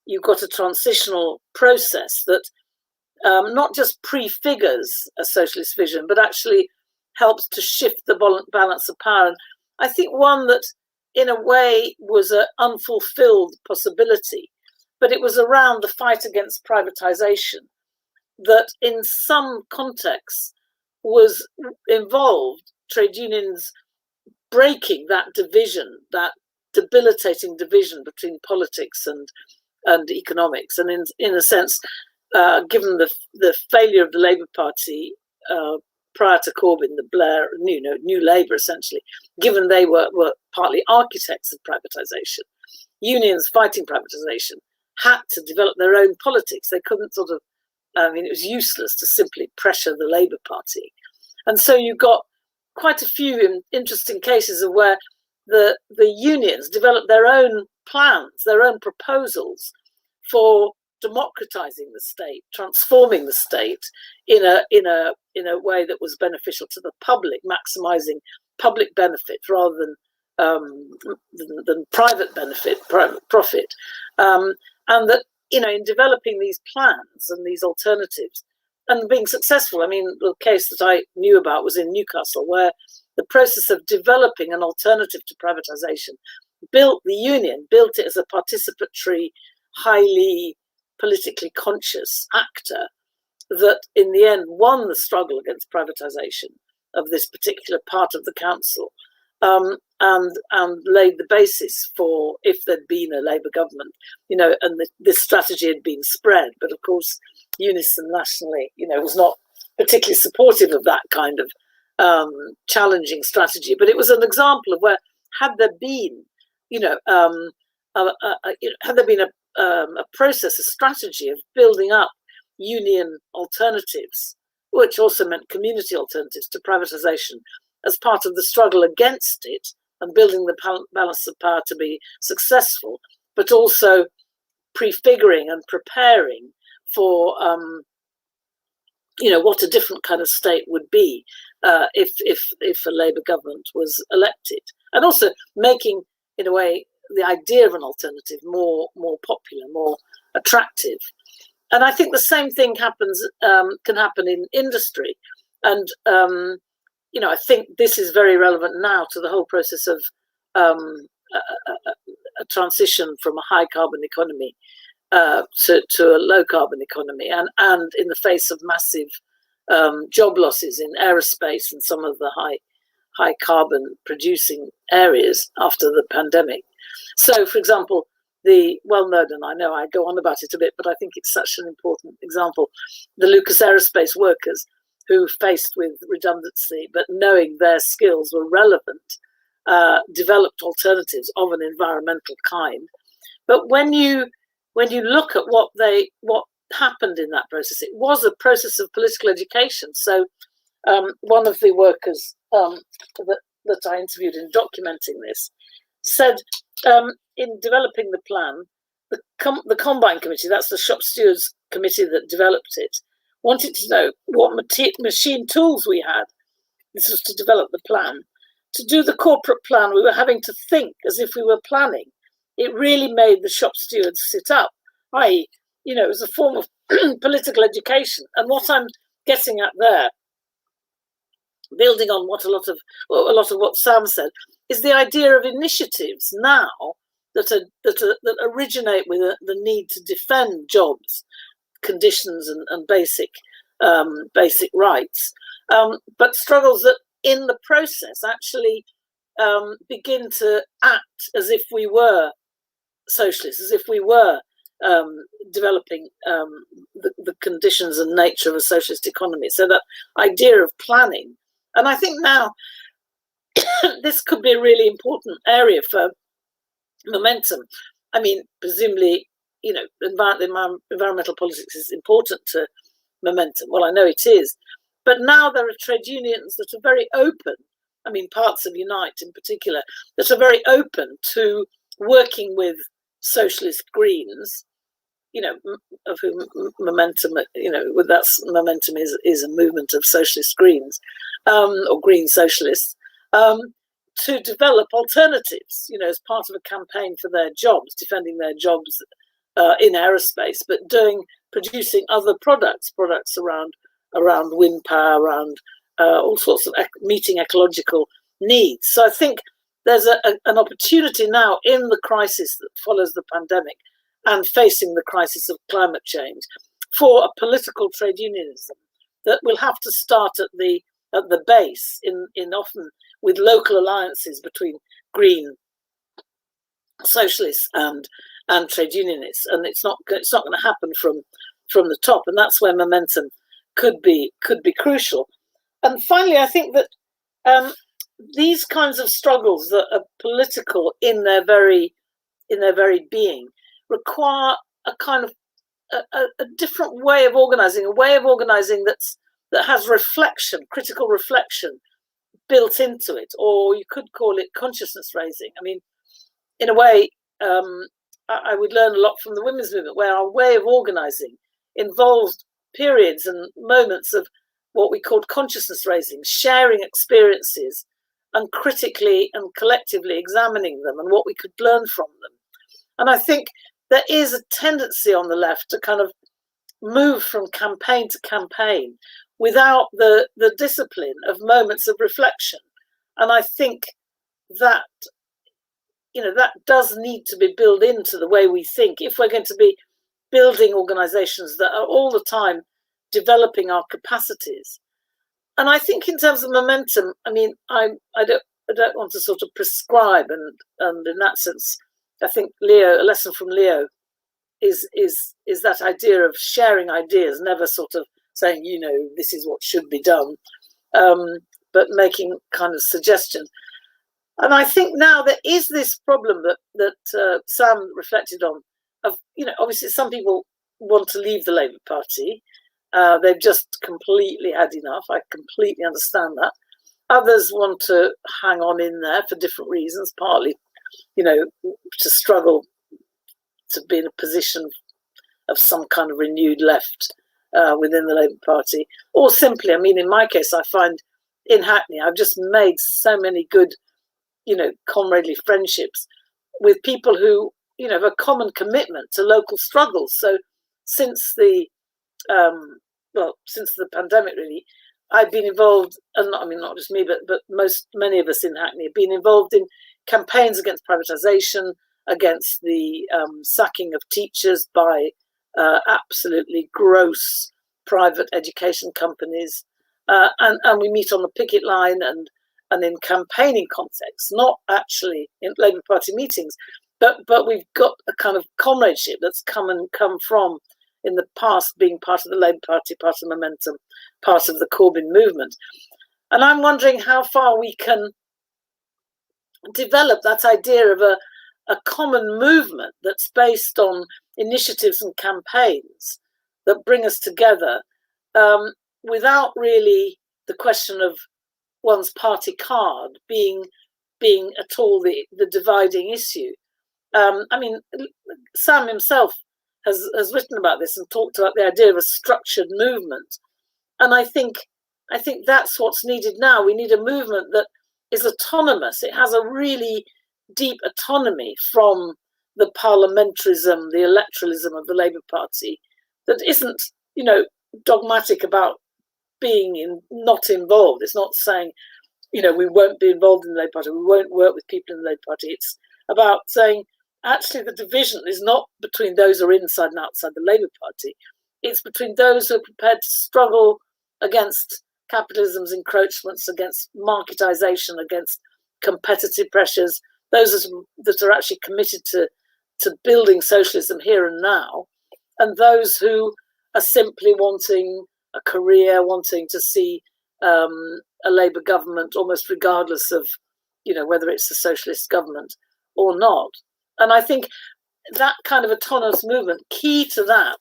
Speaker 3: you've got a transitional process that not just prefigures a socialist vision, but actually helps to shift the balance of power. And I think one that, in a way, was an unfulfilled possibility, but it was around the fight against privatization that, in some contexts, was involved trade unions breaking that division, that debilitating division between politics and economics. And in a sense, given the failure of the Labour Party prior to Corbyn, the Blair, New Labour essentially, given they were partly architects of privatisation, unions fighting privatisation had to develop their own politics. They couldn't it was useless to simply pressure the Labour Party. And so you got quite a few interesting cases of where the unions developed their own plans, their own proposals for democratizing the state, transforming the state in a way that was beneficial to the public, maximizing public benefit rather than private benefit, private profit, and that in developing these plans and these alternatives and being successful. I mean, the case that I knew about was in Newcastle, where the process of developing an alternative to privatization built it as a participatory, highly politically conscious actor that in the end won the struggle against privatization of this particular part of the council, and laid the basis for, if there'd been a Labour government, and this strategy had been spread. But of course, Unison nationally, was not particularly supportive of that kind of challenging strategy. But it was an example of where, had there been, a process, a strategy of building up union alternatives, which also meant community alternatives to privatization, as part of the struggle against it and building the balance of power to be successful, but also prefiguring and preparing for what a different kind of state would be if a Labour government was elected, and also making, in a way, the idea of an alternative more popular, more attractive. And I think the same thing can happen in industry. And I think this is very relevant now to the whole process of a transition from a high carbon economy to a low carbon economy, and in the face of massive job losses in aerospace and some of the high carbon producing areas after the pandemic. So, for example, the well-known, and I know I go on about it a bit, but I think it's such an important example, the Lucas Aerospace workers who, faced with redundancy, but knowing their skills were relevant, developed alternatives of an environmental kind. But when you look at what happened in that process, it was a process of political education. So one of the workers that I interviewed in documenting this said, in developing the plan, the Combine Committee, that's the shop stewards committee that developed it, wanted to know what machine tools we had. This was to develop the plan. To do the corporate plan, we were having to think as if we were planning. It really made the shop stewards sit up, i.e., it was a form of political education. And what I'm getting at there, building on what a lot of what Sam said, is the idea of initiatives now that originate with the need to defend jobs, conditions, and basic rights, but struggles that in the process actually begin to act as if we were socialists, as if we were developing the conditions and nature of a socialist economy. So that idea of planning, and I think now this could be a really important area for momentum. I mean, presumably, you know, environmental politics is important to momentum. Well, I know it is, but now there are trade unions that are very open. I mean, parts of Unite in particular, that are very open to working with socialist Greens, you know, of whom momentum, you know, with that momentum is a movement of socialist Greens, or Green socialists, to develop alternatives, you know, as part of a campaign for their jobs, defending their jobs in aerospace, but producing other products around wind power, around all sorts of meeting ecological needs. So I think there's an opportunity now in the crisis that follows the pandemic and facing the crisis of climate change for a political trade unionism that will have to start at the base, in often with local alliances between Green socialists and trade unionists, and it's not going to happen from the top, and that's where momentum could be crucial. And finally, I think that these kinds of struggles that are political in their very being require a kind of a different way of organizing, that has reflection, critical reflection built into it, or you could call it consciousness raising. I mean, in a way, I would learn a lot from the women's movement, where our way of organizing involved periods and moments of what we called consciousness raising, sharing experiences and critically and collectively examining them and what we could learn from them. And I think there is a tendency on the left to kind of move from campaign to campaign without the discipline of moments of reflection. And I think that, you know, that does need to be built into the way we think if we're going to be building organizations that are all the time developing our capacities. And I think in terms of momentum, I mean, I don't want to sort of prescribe, and in that sense, I think a lesson from Leo is that idea of sharing ideas, never sort of saying, you know, this is what should be done, but making kind of suggestions. And I think now there is this problem that Sam reflected on, of, you know, obviously some people want to leave the Labour Party. They've just completely had enough. I completely understand that. Others want to hang on in there for different reasons, partly, you know, to struggle to be in a position of some kind of renewed left within the Labour Party, or simply, I mean, in my case, I find in Hackney, I've just made so many good, you know, comradely friendships with people who, you know, have a common commitment to local struggles. So since the pandemic, really, I've been involved, and not just me, but many of us in Hackney have been involved in campaigns against privatisation, against the sacking of teachers by absolutely gross private education companies, and we meet on the picket line and in campaigning contexts, not actually in Labour Party meetings, but we've got a kind of comradeship that's come from, in the past, being part of the Labour Party, part of Momentum, part of the Corbyn movement. And I'm wondering how far we can develop that idea of a common movement that's based on initiatives and campaigns that bring us together, without really the question of one's party card being at all the dividing issue. I mean, Sam himself has written about this and talked about the idea of a structured movement. And I think that's what's needed now. We need a movement that is autonomous. It has a really deep autonomy from the parliamentarism, the electoralism of the Labour Party, that isn't, dogmatic about being not involved. It's not saying, we won't be involved in the Labour Party, we won't work with people in the Labour Party. It's about saying, actually, the division is not between those who are inside and outside the Labour Party. It's between those who are prepared to struggle against capitalism's encroachments, against marketisation, against competitive pressures, those that are actually committed to building socialism here and now, and those who are simply wanting a career, wanting to see a Labour government almost regardless of, whether it's a socialist government or not. And I think that kind of autonomous movement, key to that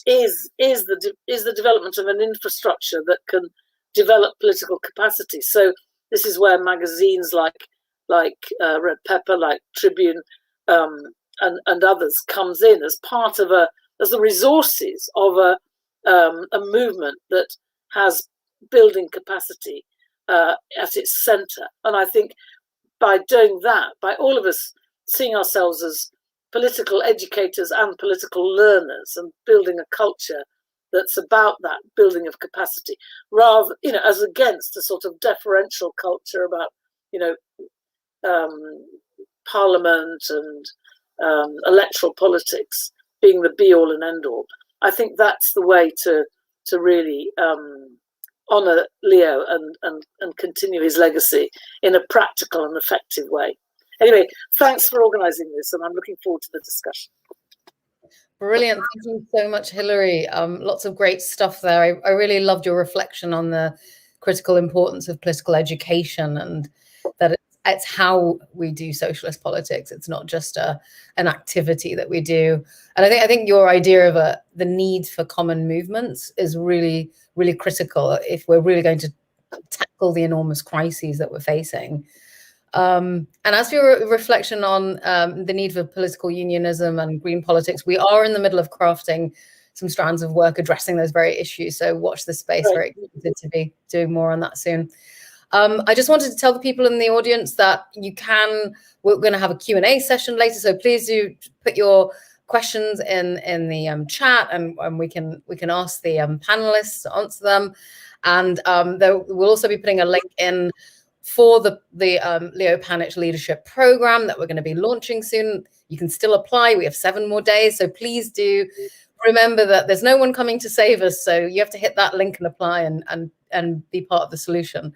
Speaker 3: is the development of an infrastructure that can develop political capacity. So this is where magazines like Red Pepper, like Tribune, and others comes in as part of as the resources of a movement that has building capacity at its centre. And I think by doing that, by all of us seeing ourselves as political educators and political learners and building a culture that's about that building of capacity, rather, as against a sort of deferential culture about, parliament and electoral politics being the be all and end all. I think that's the way to really honour Leo and continue his legacy in a practical and effective way. Anyway, thanks for organising this, and I'm looking forward to the discussion.
Speaker 1: Brilliant. Thank you so much, Hilary. Lots of great stuff there. I really loved your reflection on the critical importance of political education, and that it's how we do socialist politics. It's not just an activity that we do. And I think your idea of the need for common movements is really, really critical if we're really going to tackle the enormous crises that we're facing. And as for your reflection on the need for political unionism and green politics, we are in the middle of crafting some strands of work addressing those very issues. So watch this space. Very excited to be doing more on that soon. I just wanted to tell the people in the audience that we're going to have a Q&A session later. So please do put your questions in the chat, and we can ask the panelists to answer them. And we'll also be putting a link in for the Leo Panitch Leadership Program that we're going to be launching soon. You can still apply. We have 7 more days. So please do remember that there's no one coming to save us. So you have to hit that link and apply and be part of the solution.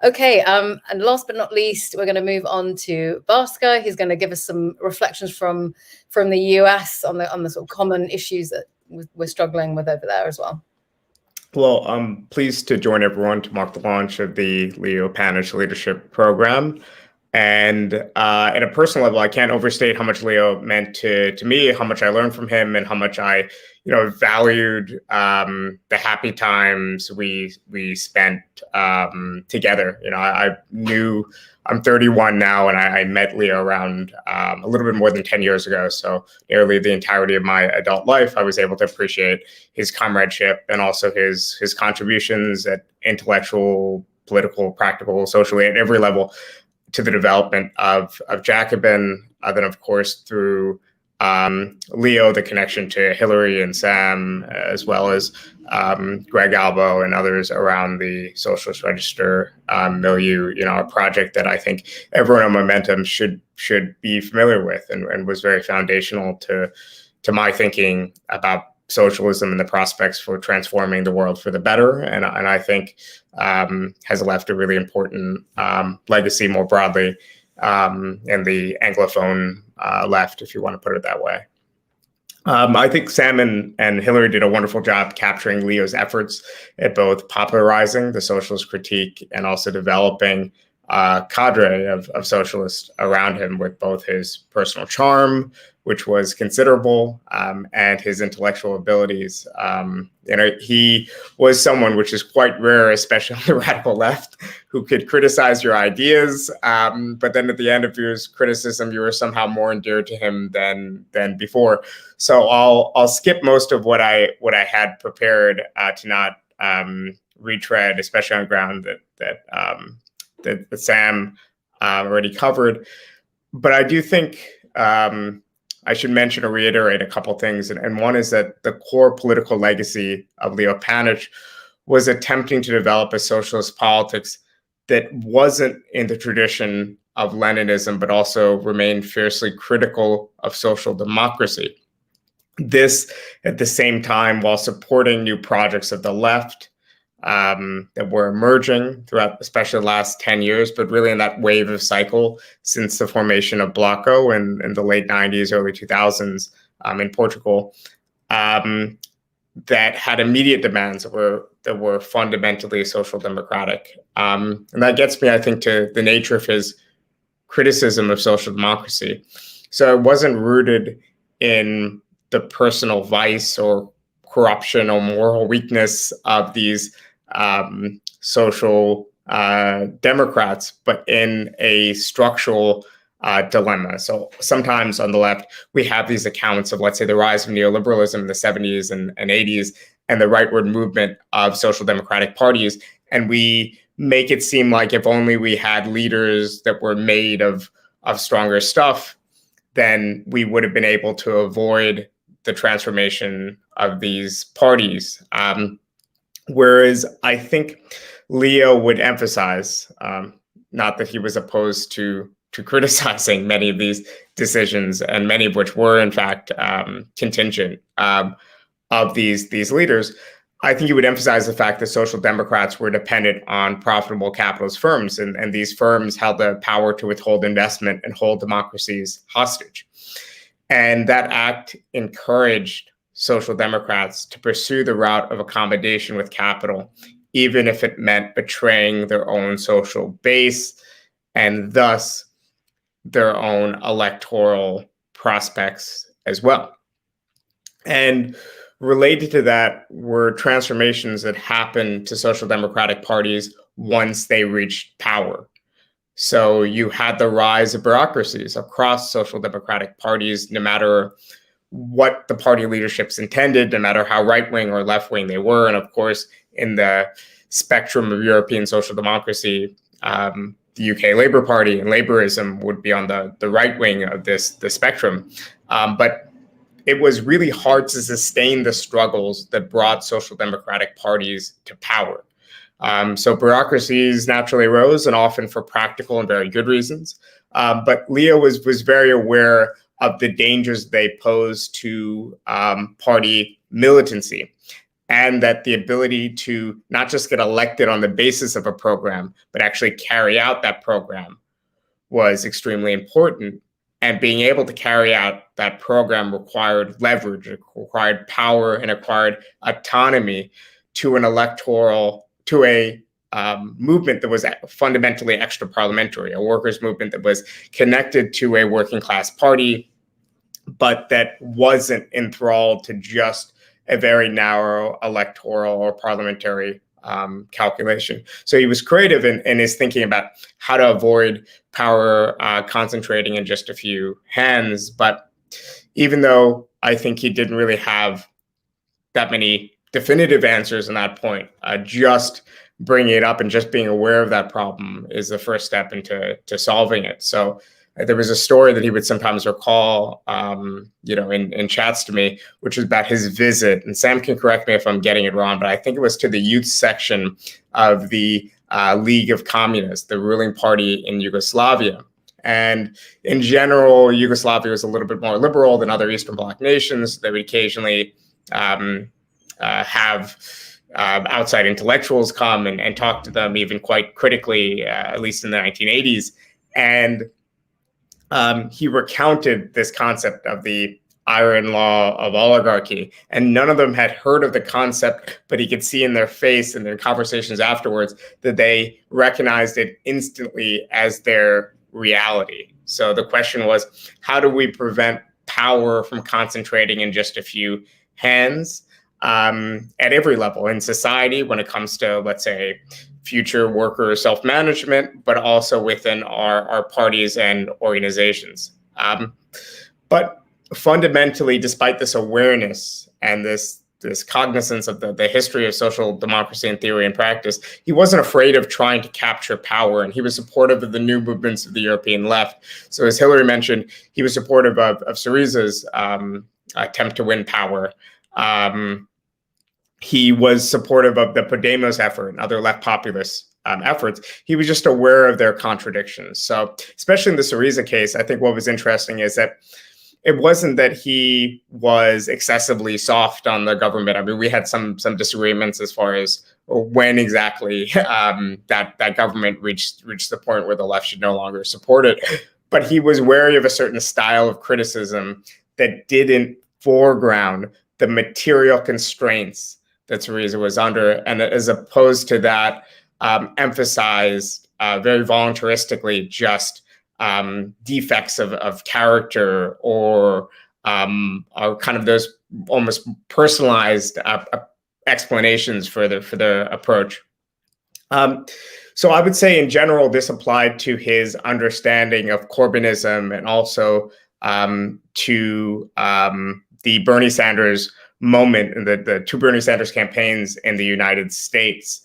Speaker 1: Okay, and last but not least, we're going to move on to Bhaskar. He's going to give us some reflections from the US on the sort of common issues that we're struggling with over there as well.
Speaker 4: Well, I'm pleased to join everyone to mark the launch of the Leo Panitch Leadership Program. And at a personal level, I can't overstate how much Leo meant to me, how much I learned from him, and how much I, valued the happy times we spent together. I knew I'm 31 now, and I met Leo around a little bit more than 10 years ago. So nearly the entirety of my adult life, I was able to appreciate his comradeship and also his contributions at intellectual, political, practical, socially, at every level to the development of Jacobin. Then, of course, through Leo, the connection to Hilary and Sam, as well as Greg Albo and others around the Socialist Register milieu, a project that I think everyone on Momentum should be familiar with, and was very foundational to my thinking about socialism and the prospects for transforming the world for the better. And I think has left a really important legacy more broadly in the Anglophone left, if you want to put it that way. I think Sam and Hilary did a wonderful job capturing Leo's efforts at both popularizing the socialist critique and also developing a cadre of socialists around him, with both his personal charm, which was considerable, and his intellectual abilities. He was someone, which is quite rare, especially on the radical left, who could criticize your ideas, but then at the end of his criticism, you were somehow more endeared to him than before. So I'll skip most of what I had prepared to not retread, especially on ground that Sam already covered. But I do think I should mention or reiterate a couple things. And one is that the core political legacy of Leo Panitch was attempting to develop a socialist politics that wasn't in the tradition of Leninism, but also remained fiercely critical of social democracy. This, at the same time, while supporting new projects of the left that were emerging throughout, especially the last 10 years, but really in that wave of cycle since the formation of Bloco in the late 90s, early 2000s in Portugal, that had immediate demands that were fundamentally social democratic. And that gets me, I think, to the nature of his criticism of social democracy. So it wasn't rooted in the personal vice or corruption or moral weakness of these social democrats, but in a structural dilemma. So sometimes on the left, we have these accounts of, let's say, the rise of neoliberalism in the 70s and 80s and the rightward movement of social democratic parties. And we make it seem like if only we had leaders that were made of stronger stuff, then we would have been able to avoid the transformation of these parties. Whereas I think Leo would emphasize, not that he was opposed to criticizing many of these decisions, and many of which were in fact contingent of these leaders. I think he would emphasize the fact that social democrats were dependent on profitable capitalist firms, and these firms held the power to withhold investment and hold democracies hostage. And that act encouraged social democrats to pursue the route of accommodation with capital, even if it meant betraying their own social base and thus their own electoral prospects as well. And related to that were transformations that happened to social democratic parties once they reached power. So you had the rise of bureaucracies across social democratic parties, no matter what the party leaderships intended, no matter how right-wing or left-wing they were. And of course, in the spectrum of European social democracy, the UK Labour Party and Labourism would be on the right wing of the spectrum. But it was really hard to sustain the struggles that brought social democratic parties to power. So bureaucracies naturally arose, and often for practical and very good reasons. But Leo was very aware of the dangers they posed to party militancy, and that the ability to not just get elected on the basis of a program, but actually carry out that program was extremely important. And being able to carry out that program required leverage, it required power, and required autonomy to an movement that was fundamentally extra parliamentary, a workers' movement that was connected to a working class party, but that wasn't enthralled to just a very narrow electoral or parliamentary calculation. So he was creative in his thinking about how to avoid power concentrating in just a few hands. But even though I think he didn't really have that many definitive answers on that point, just bringing it up and just being aware of that problem is the first step into solving it. So there was a story that he would sometimes recall, in chats to me, which was about his visit. And Sam can correct me if I'm getting it wrong, but I think it was to the youth section of the League of Communists, the ruling party in Yugoslavia. And in general, Yugoslavia was a little bit more liberal than other Eastern Bloc nations. They would occasionally have outside intellectuals come and talk to them, even quite critically, at least in the 1980s. And he recounted this concept of the iron law of oligarchy, and none of them had heard of the concept, but he could see in their face and their conversations afterwards that they recognized it instantly as their reality. So the question was, how do we prevent power from concentrating in just a few hands at every level in society when it comes to, let's say, future worker self-management, but also within our parties and organizations. But fundamentally, despite this awareness and this this cognizance of the history of social democracy in theory and practice, he wasn't afraid of trying to capture power, and he was supportive of the new movements of the European left. So as Hillary mentioned, he was supportive of Syriza's attempt to win power. He was supportive of the Podemos effort and other left populist efforts. He was just aware of their contradictions. So especially in the Syriza case, I think what was interesting is that it wasn't that he was excessively soft on the government. I mean, we had some disagreements as far as when exactly that government reached the point where the left should no longer support it. But he was wary of a certain style of criticism that didn't foreground the material constraints that Syriza was under, and as opposed to that, emphasized very voluntaristically just defects of character or kind of those almost personalized explanations for their approach. So I would say in general, this applied to his understanding of Corbynism and also to the Bernie Sanders moment in the two Bernie Sanders campaigns in the United States.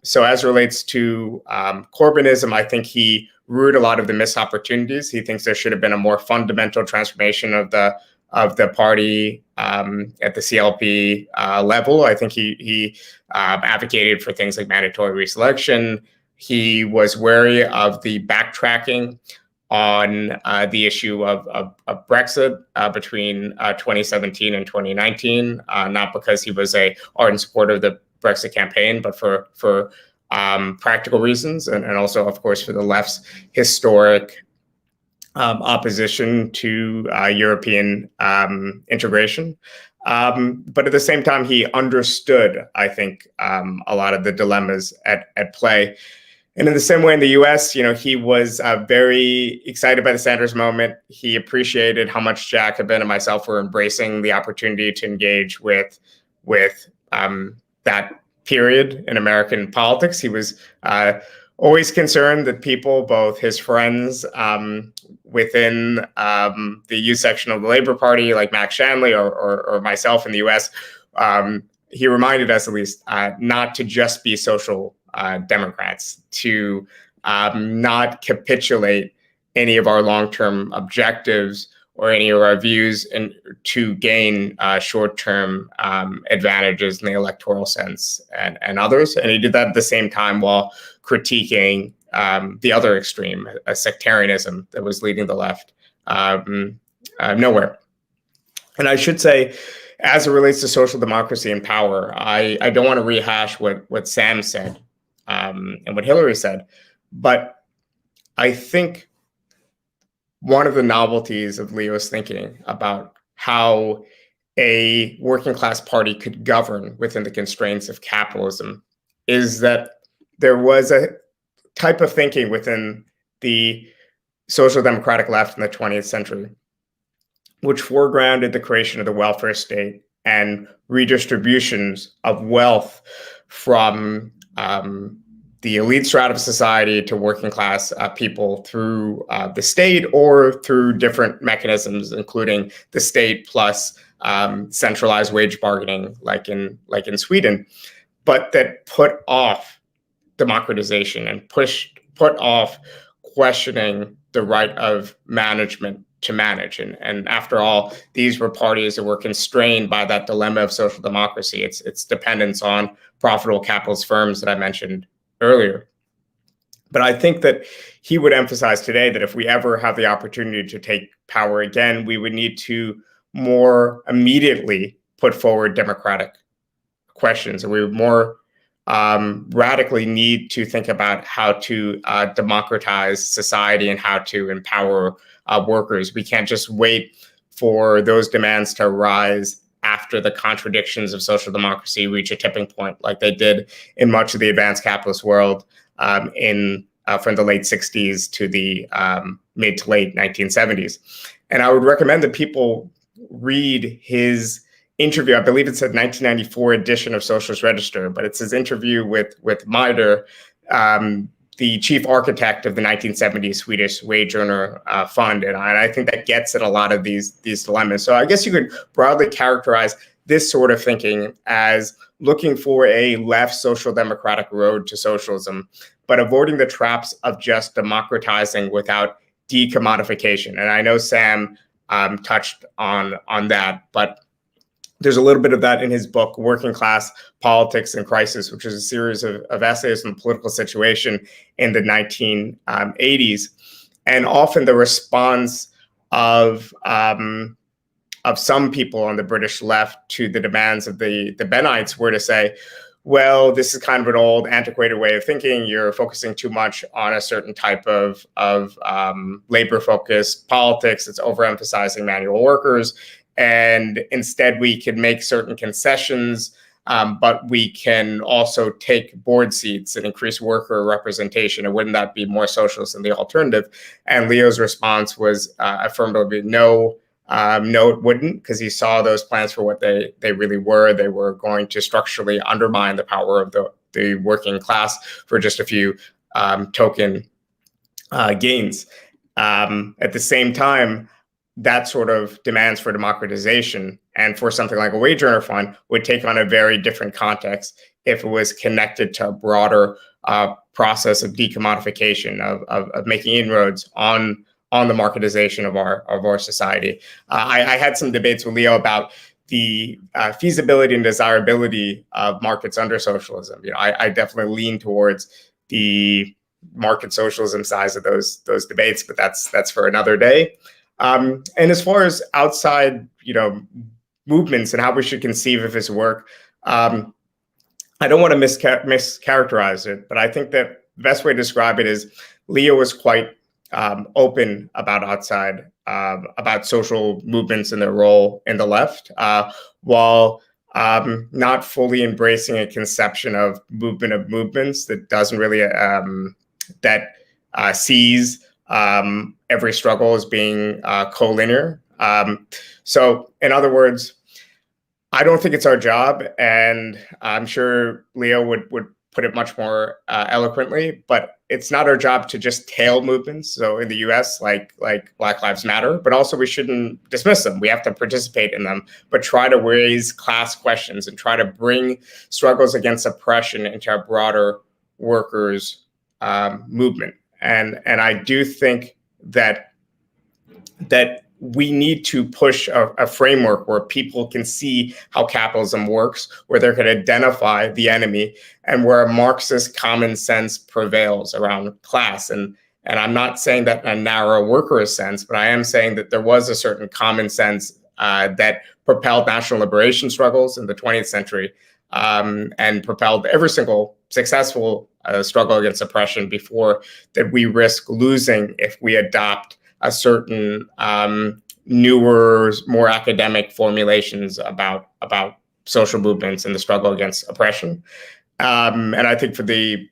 Speaker 4: So as relates to Corbynism, I think he ruled a lot of the missed opportunities. He thinks there should have been a more fundamental transformation of the party at the CLP level. I think he advocated for things like mandatory reselection. He was wary of the backtracking on the issue of Brexit between 2017 and 2019, not because he was an ardent supporter of the Brexit campaign, but for practical reasons, and also, of course, for the left's historic opposition to European integration. But at the same time, he understood, I think, a lot of the dilemmas at play. And in the same way in the US, he was very excited by the Sanders moment. He appreciated how much Jacobin and myself were embracing the opportunity to engage with that period in American politics. He was always concerned that people, both his friends within the youth section of the Labor Party, like Max Shanley or myself in the US, he reminded us at least not to just be social Democrats, to not capitulate any of our long-term objectives or any of our views and to gain short-term advantages in the electoral sense and others. And he did that at the same time while critiquing the other extreme, a sectarianism that was leading the left nowhere. And I should say, as it relates to social democracy and power, I don't want to rehash what Sam said and what Hillary said, but I think one of the novelties of Leo's thinking about how a working class party could govern within the constraints of capitalism is that there was a type of thinking within the social democratic left in the 20th century, which foregrounded the creation of the welfare state and redistributions of wealth from the elite strata of society to working class people through the state or through different mechanisms, including the state plus centralized wage bargaining, like in Sweden, but that put off democratization and put off questioning the right of management to manage. And after all, these were parties that were constrained by that dilemma of social democracy, its dependence on profitable capitalist firms that I mentioned earlier. But I think that he would emphasize today that if we ever have the opportunity to take power again, we would need to more immediately put forward democratic questions, and we would more radically need to think about how to democratize society and how to empower workers. We can't just wait for those demands to rise after the contradictions of social democracy reach a tipping point, like they did in much of the advanced capitalist world from the late 60s to the mid to late 1970s. And I would recommend that people read his interview. I believe it's a 1994 edition of Socialist Register, but it's his interview with Maider, the chief architect of the 1970s Swedish wage earner fund. And I think that gets at a lot of these dilemmas. So I guess you could broadly characterize this sort of thinking as looking for a left social democratic road to socialism, but avoiding the traps of just democratizing without decommodification. And I know Sam touched on that, but there's a little bit of that in his book, Working Class Politics and Crisis, which is a series of essays on the political situation in the 1980s. And often the response of some people on the British left to the demands of the Bennites were to say, well, this is kind of an old, antiquated way of thinking. You're focusing too much on a certain type of labor-focused politics. It's overemphasizing manual workers. And instead, we can make certain concessions, but we can also take board seats and increase worker representation. And wouldn't that be more socialist than the alternative? And Leo's response was affirmatively no. No, it wouldn't, because he saw those plans for what they really were. They were going to structurally undermine the power of the working class for just a few token gains. At the same time, that sort of demands for democratization and for something like a wage earner fund would take on a very different context if it was connected to a broader process of decommodification, of making inroads on the marketization of our society. I had some debates with Leo about the feasibility and desirability of markets under socialism. I definitely lean towards the market socialism size of those debates, but that's for another day. And as far as outside, movements and how we should conceive of his work, I don't want to mischaracterize it, but I think that the best way to describe it is Leo was quite open about about social movements and their role in the left, while not fully embracing a conception of movement of movements that doesn't really sees every struggle as being collinear. So, in other words, I don't think it's our job, and I'm sure Leo would put it much more eloquently, but it's not our job to just tail movements. So in the US, like Black Lives Matter, but also we shouldn't dismiss them. We have to participate in them, but try to raise class questions and try to bring struggles against oppression into a broader workers' movement. And I do think that we need to push a framework where people can see how capitalism works, where they can identify the enemy, and where a Marxist common sense prevails around class. And I'm not saying that in a narrow workerist sense, but I am saying that there was a certain common sense that propelled national liberation struggles in the 20th century and propelled every single successful struggle against oppression before, that we risk losing if we adopt a certain newer, more academic formulations about social movements and the struggle against oppression. And I think for the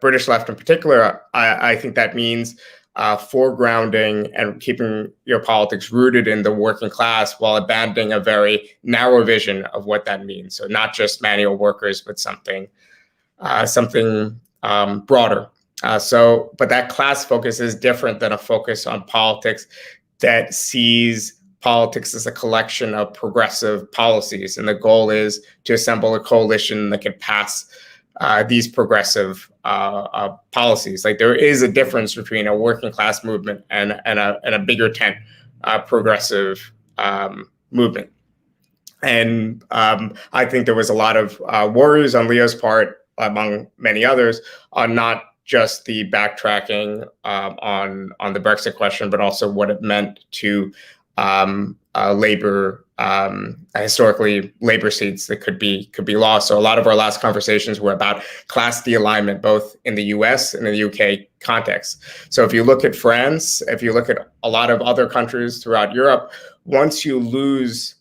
Speaker 4: British left in particular, I think that means foregrounding and keeping your politics rooted in the working class while abandoning a very narrow vision of what that means. So not just manual workers, but something broader. But that class focus is different than a focus on politics that sees politics as a collection of progressive policies. And the goal is to assemble a coalition that can pass these progressive policies. Like, there is a difference between a working class movement and a bigger tent progressive movement. And I think there was a lot of worries on Leo's part, among many others, on not just the backtracking on the Brexit question, but also what it meant to labor, historically labor seats that could be lost. So a lot of our last conversations were about class de-alignment, both in the US and in the UK context. So if you look at France, if you look at a lot of other countries throughout Europe, once you lose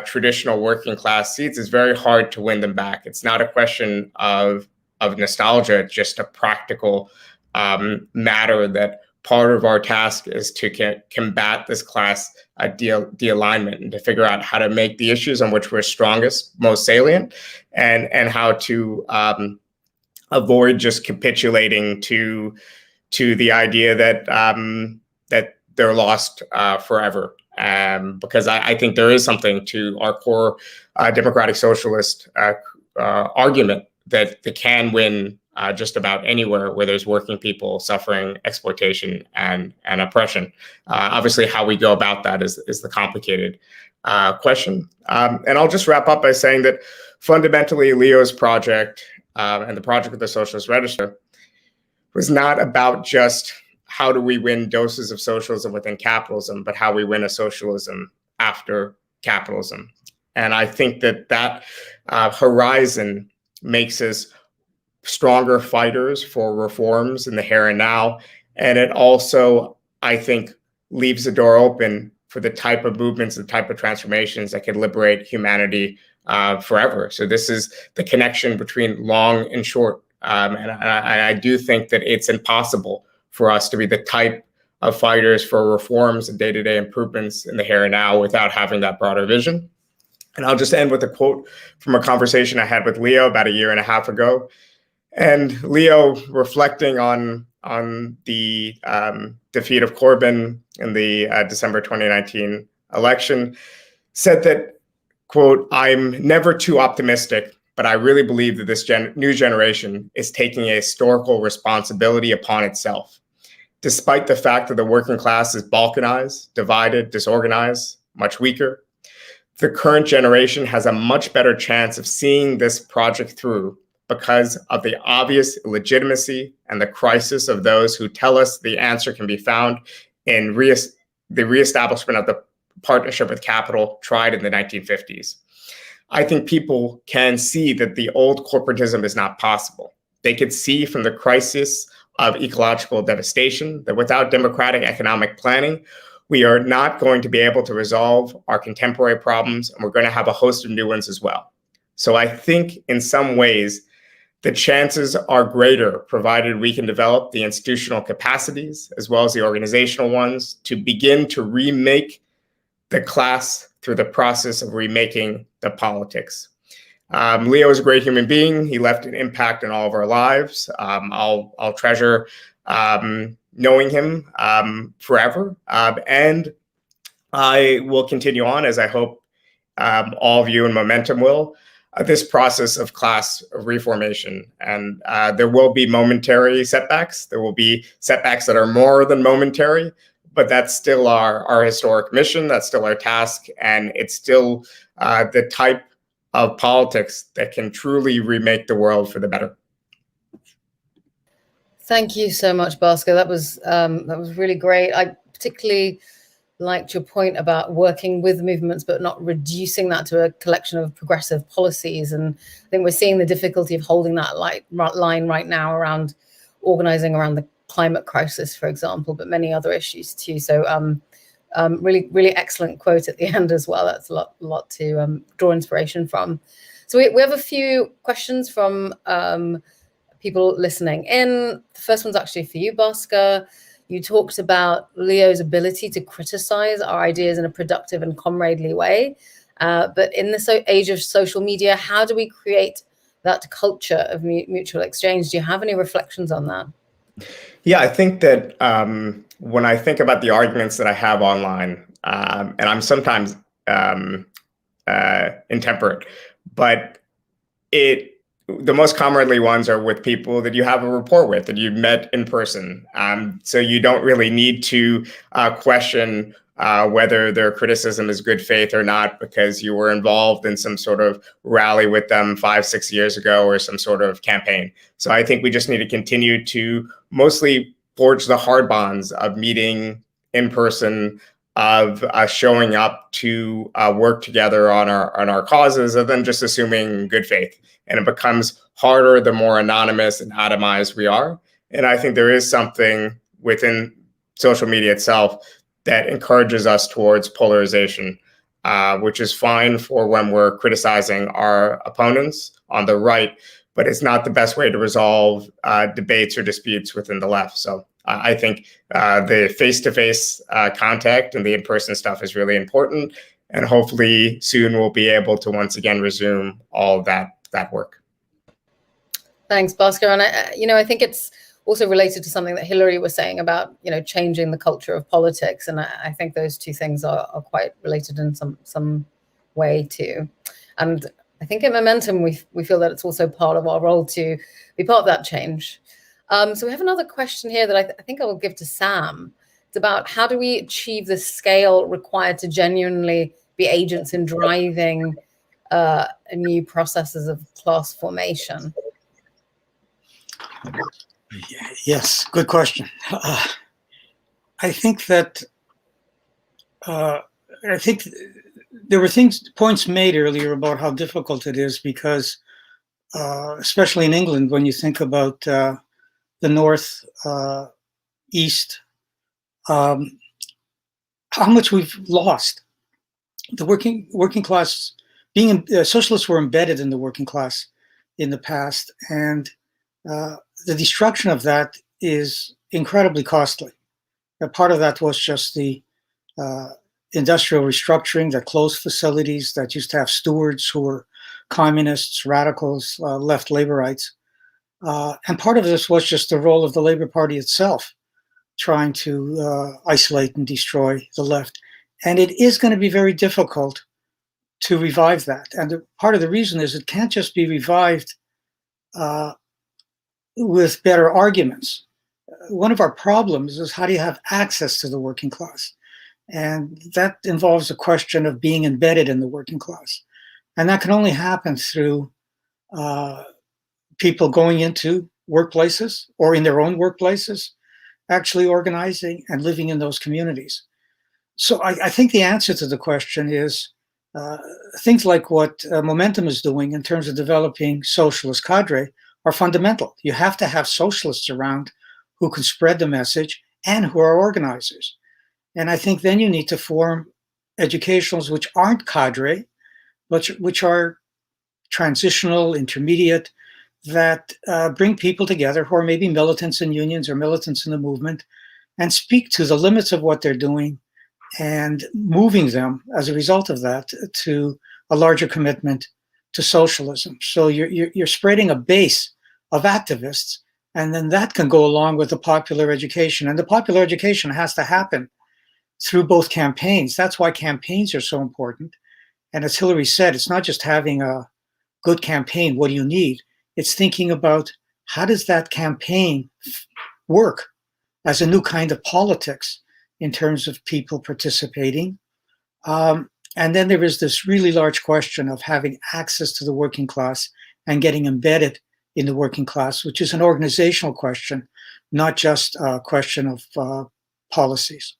Speaker 4: traditional working class seats, it's very hard to win them back. It's not a question of nostalgia, it's just a practical matter that part of our task is to combat this class de-alignment and to figure out how to make the issues on which we're strongest most salient, and how to avoid just capitulating to the idea that they're lost forever. Because I think there is something to our core democratic socialist argument that they can win just about anywhere where there's working people suffering exploitation and oppression. Obviously, how we go about that is the complicated question. And I'll just wrap up by saying that fundamentally, Leo's project and the project of the Socialist Register was not about just how do we win doses of socialism within capitalism, but how we win a socialism after capitalism. And I think that horizon makes us stronger fighters for reforms in the here and now. And it also, I think, leaves the door open for the type of movements, the type of transformations that can liberate humanity forever. So this is the connection between long and short. And I do think that it's impossible for us to be the type of fighters for reforms and day-to-day improvements in the here and now without having that broader vision. And I'll just end with a quote from a conversation I had with Leo about a year and a half ago. And Leo, reflecting on the defeat of Corbyn in the December 2019 election, said that, quote, "I'm never too optimistic, but I really believe that this new generation is taking a historical responsibility upon itself. Despite the fact that the working class is balkanized, divided, disorganized, much weaker, the current generation has a much better chance of seeing this project through because of the obvious illegitimacy and the crisis of those who tell us the answer can be found in the reestablishment of the partnership with capital tried in the 1950s. I think people can see that the old corporatism is not possible. They could see from the crisis of ecological devastation that without democratic economic planning, we are not going to be able to resolve our contemporary problems, and we're going to have a host of new ones as well. So I think in some ways, the chances are greater, provided we can develop the institutional capacities as well as the organizational ones to begin to remake the class through the process of remaking the politics. Leo is a great human being. He left an impact in all of our lives. I'll treasure knowing him forever. And I will continue on, as I hope all of you in Momentum will, this process of class reformation. And there will be momentary setbacks. There will be setbacks that are more than momentary, but that's still our historic mission. That's still our task. And it's still the type of politics that can truly remake the world for the better.
Speaker 1: Thank you so much, Bhaskar. That was really great. I particularly liked your point about working with movements, but not reducing that to a collection of progressive policies. And I think we're seeing the difficulty of holding that line right now around organizing around the climate crisis, for example, but many other issues too. So really, really excellent quote at the end as well. That's a lot to draw inspiration from. So we have a few questions from people listening in. The first one's actually for you, Bhaskar. You talked about Leo's ability to criticize our ideas in a productive and comradely way. But in this age of social media, how do we create that culture of mutual exchange? Do you have any reflections on that?
Speaker 4: Yeah, I think that when I think about the arguments that I have online, and I'm sometimes intemperate, but the most commonly ones are with people that you have a rapport with, that you've met in person. So you don't really need to question whether their criticism is good faith or not, because you were involved in some sort of rally with them 5-6 years ago or some sort of campaign. So I think we just need to continue to mostly forge the hard bonds of meeting in person, of showing up to work together on our causes, and then just assuming good faith. And it becomes harder the more anonymous and atomized we are. And I think there is something within social media itself that encourages us towards polarization, which is fine for when we're criticizing our opponents on the right, but it's not the best way to resolve debates or disputes within the left. So I think the face-to-face contact and the in-person stuff is really important. And hopefully soon we'll be able to once again resume all of that work.
Speaker 1: Thanks, Bhaskar. And I think it's also related to something that Hillary was saying about, changing the culture of politics. And I think those two things are quite related in some way too. And I think in Momentum, we feel that it's also part of our role to be part of that change. So we have another question here that I think I will give to Sam. It's about how do we achieve the scale required to genuinely be agents in driving new processes of class formation?
Speaker 2: Yes, good question. I think that there were points made earlier about how difficult it is because, especially in England, when you think about the North, East, how much we've lost. The working class, socialists were embedded in the working class in the past, and the destruction of that is incredibly costly. Part of that was just the industrial restructuring that closed facilities that used to have stewards who were communists, radicals, left laborites. And part of this was just the role of the Labour Party itself, trying to isolate and destroy the left. And it is going to be very difficult to revive that. And part of the reason is it can't just be revived with better arguments. One of our problems is how do you have access to the working class? And that involves a question of being embedded in the working class. And that can only happen through people going into workplaces or in their own workplaces, actually organizing and living in those communities. So I think the answer to the question is things like what Momentum is doing in terms of developing socialist cadre are fundamental. You have to have socialists around who can spread the message and who are organizers. And I think then you need to form educationals which aren't cadre, but which are transitional, intermediate, that bring people together who are maybe militants in unions or militants in the movement and speak to the limits of what they're doing and moving them as a result of that to a larger commitment to socialism. So you're spreading a base of activists, and then that can go along with the popular education. And the popular education has to happen through both campaigns. That's why campaigns are so important. And as Hillary said, it's not just having a good campaign. What do you need? It's thinking about how does that campaign work as a new kind of politics in terms of people participating. And then there is this really large question of having access to the working class and getting embedded in the working class, which is an organizational question, not just a question of policies.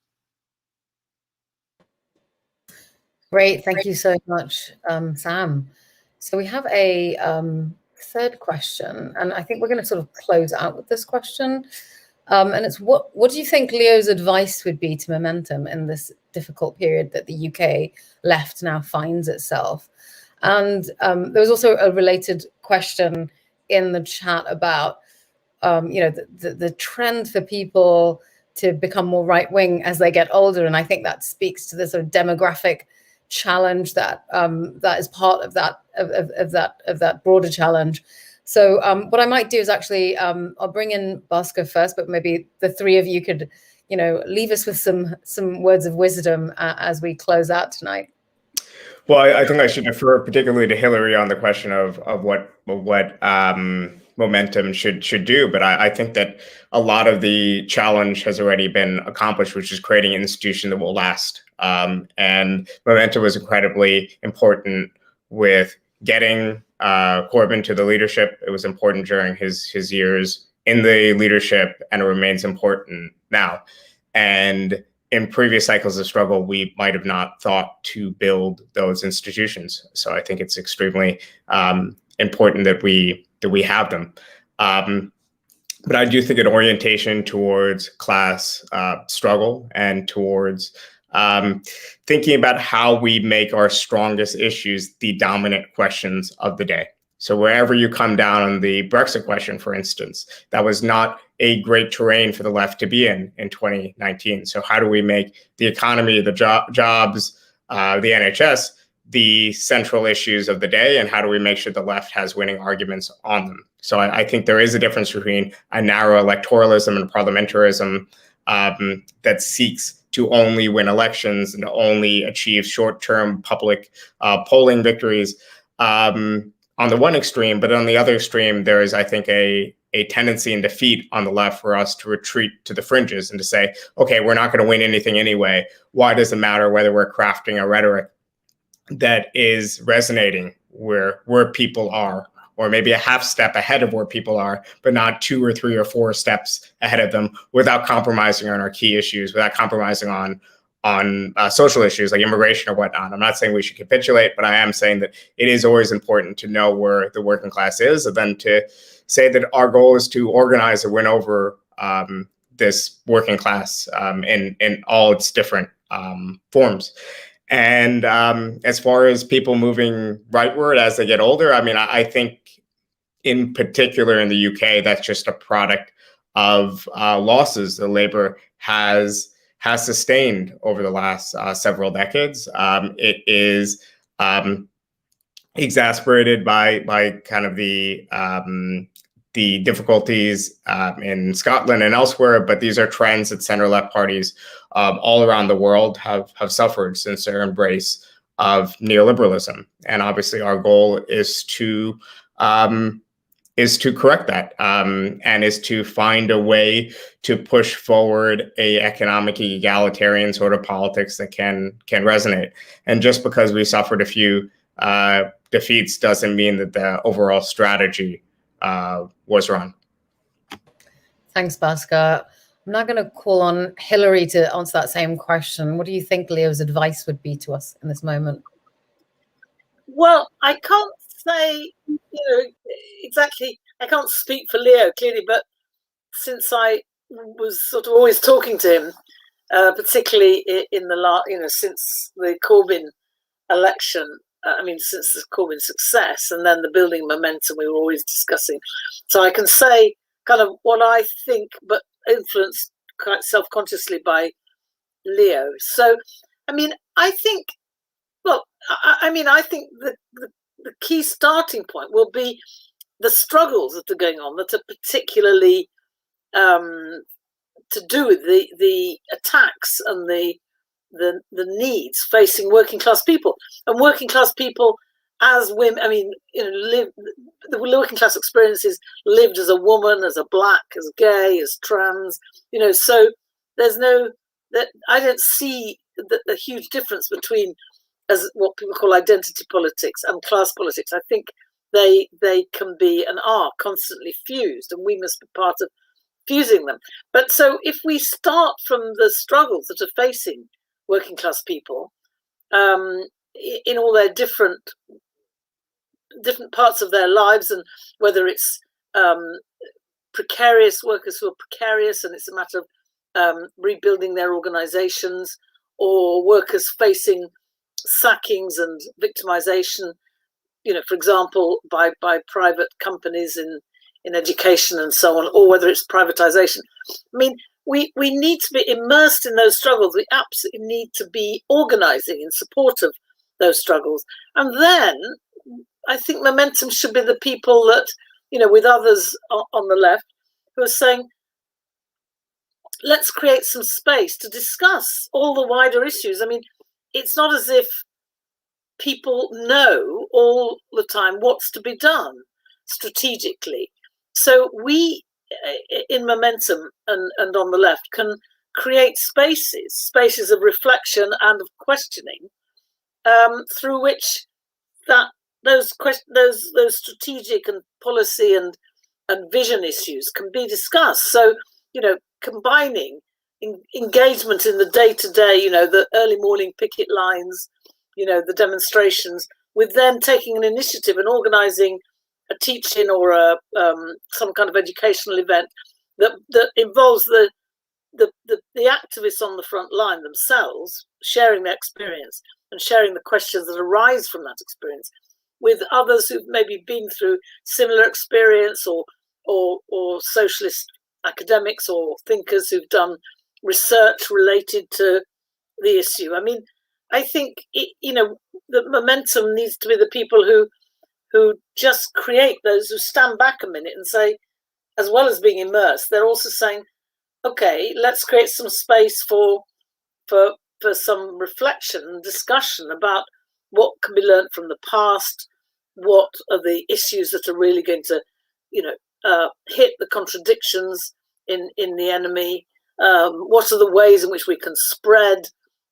Speaker 1: Great, thank you so much, Sam. So we have a third question, and I think we're going to sort of close out with this question. And it's what do you think Leo's advice would be to Momentum in this difficult period that the UK left now finds itself? And there was also a related question in the chat about the trend for people to become more right-wing as they get older, and I think that speaks to the sort of demographic challenge that is part of that broader challenge. So what I might do is actually I'll bring in Bhaskar first, but maybe the three of you could leave us with some words of wisdom as we close out tonight.
Speaker 4: Well, I think I should defer particularly to Hillary on the question of what Momentum should do. But I think that a lot of the challenge has already been accomplished, which is creating an institution that will last. And Momentum was incredibly important with getting Corbyn to the leadership. It was important during his years in the leadership, and it remains important now. And in previous cycles of struggle, we might have not thought to build those institutions. So I think it's extremely important that we have them. But I do think an orientation towards class struggle and towards thinking about how we make our strongest issues the dominant questions of the day. So wherever you come down on the Brexit question, for instance, that was not a great terrain for the left to be in 2019. So how do we make the economy, the jobs, the NHS, the central issues of the day, and how do we make sure the left has winning arguments on them? So I think there is a difference between a narrow electoralism and parliamentarism that seeks to only win elections and to only achieve short-term public polling victories, on the one extreme, but on the other extreme, there is, I think, a tendency and defeat on the left for us to retreat to the fringes and to say, okay, we're not going to win anything anyway. Why does it matter whether we're crafting a rhetoric that is resonating where people are, or maybe a half step ahead of where people are, but not 2 or 3 or 4 steps ahead of them, without compromising on our key issues, without compromising on social issues like immigration or whatnot. I'm not saying we should capitulate, but I am saying that it is always important to know where the working class is, and then to say that our goal is to organize and win over this working class in all its different forms. And as far as people moving rightward as they get older, I mean, I think in particular in the UK, that's just a product of losses that Labour has sustained over the last several decades. It is exasperated by kind of the difficulties in Scotland and elsewhere, but these are trends that center-left parties all around the world have suffered since their embrace of neoliberalism. And obviously, our goal is to correct that, and is to find a way to push forward a economic egalitarian sort of politics that can resonate. And just because we suffered a few defeats doesn't mean that the overall strategy was wrong.
Speaker 1: Thanks, Bhaskar. I'm now going to call on Hilary to answer that same question. What do you think Leo's advice would be to us in this moment?
Speaker 3: Well, I can't say, exactly. I can't speak for Leo clearly, but since I was sort of always talking to him, particularly in the since the Corbyn election. Since the Corbyn success and then the building momentum we were always discussing. So I can say kind of what I think, but influenced quite self-consciously by Leo. So, I think the key starting point will be the struggles that are going on that are particularly to do with the attacks and the needs facing working class people, and working class people as women. The working class experiences lived as a woman, as a black, as gay, as trans. So there's I don't see the huge difference between as what people call identity politics and class politics. I think they can be and are constantly fused, and we must be part of fusing them. But so if we start from the struggles that are facing working class people in all their different parts of their lives, and whether it's precarious workers who are precarious and it's a matter of rebuilding their organizations, or workers facing sackings and victimization, for example, by private companies in education and so on, or whether it's privatization. We need to be immersed in those struggles. We absolutely need to be organizing in support of those struggles. And then I think momentum should be the people that, with others on the left, who are saying, let's create some space to discuss all the wider issues. It's not as if people know all the time what's to be done strategically. So we, in momentum and on the left, can create spaces of reflection and of questioning, through which those strategic and policy and vision issues can be discussed. So combining engagement in the day-to-day, the early morning picket lines, the demonstrations, with then taking an initiative and organizing a teach-in or some kind of educational event that involves the activists on the front line themselves, sharing their experience and sharing the questions that arise from that experience with others who've maybe been through similar experience, or socialist academics or thinkers who've done research related to the issue. I think the momentum needs to be the people who just create those, who stand back a minute and say, as well as being immersed, they're also saying, okay, let's create some space for some reflection and discussion about what can be learned from the past, what are the issues that are really going to, hit the contradictions in the enemy. What are the ways in which we can spread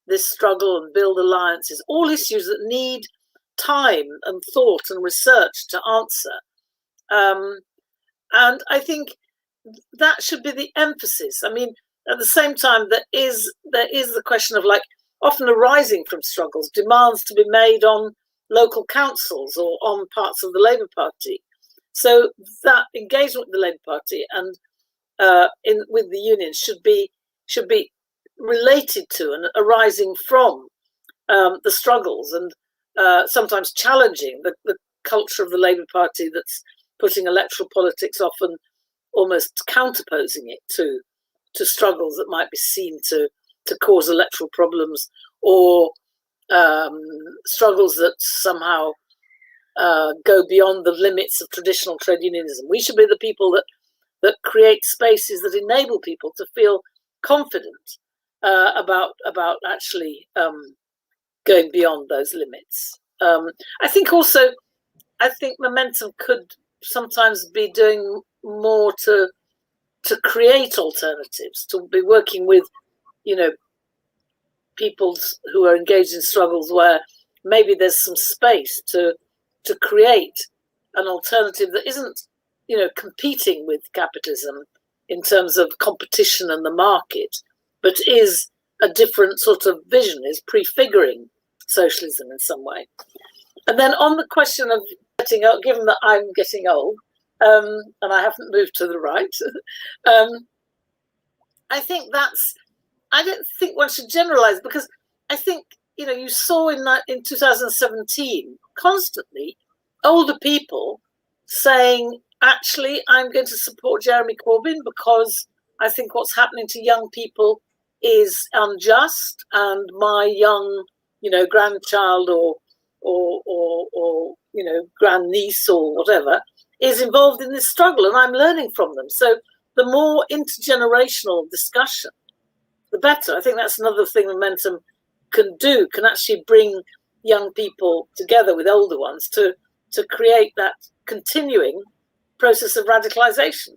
Speaker 3: this struggle and build alliances? All issues that need time and thought and research to answer. And I think that should be the emphasis. I mean, at the same time, there is the question of, like, often arising from struggles, demands to be made on local councils or on parts of the Labour Party. So that engagement with the Labour Party and with the unions should be related to and arising from the struggles, and sometimes challenging the culture of the Labour Party that's putting electoral politics, often almost counterposing it to struggles that might be seen to cause electoral problems, or struggles that somehow go beyond the limits of traditional trade unionism. We should be the people that create spaces that enable people to feel confident about actually going beyond those limits. I think Momentum could sometimes be doing more to create alternatives, to be working with, people who are engaged in struggles where maybe there's some space to create an alternative that isn't, competing with capitalism in terms of competition and the market, but is a different sort of vision, is prefiguring socialism in some way. And then on the question of getting old, given that I'm getting old, and I haven't moved to the right, I don't think one should generalize, because I think, you saw in 2017 constantly older people saying, actually, I'm going to support Jeremy Corbyn because I think what's happening to young people is unjust, and my young, grandchild or grandniece or whatever is involved in this struggle, and I'm learning from them. So the more intergenerational discussion, the better. I think that's another thing Momentum can do, can actually bring young people together with older ones to create that continuing process of radicalization.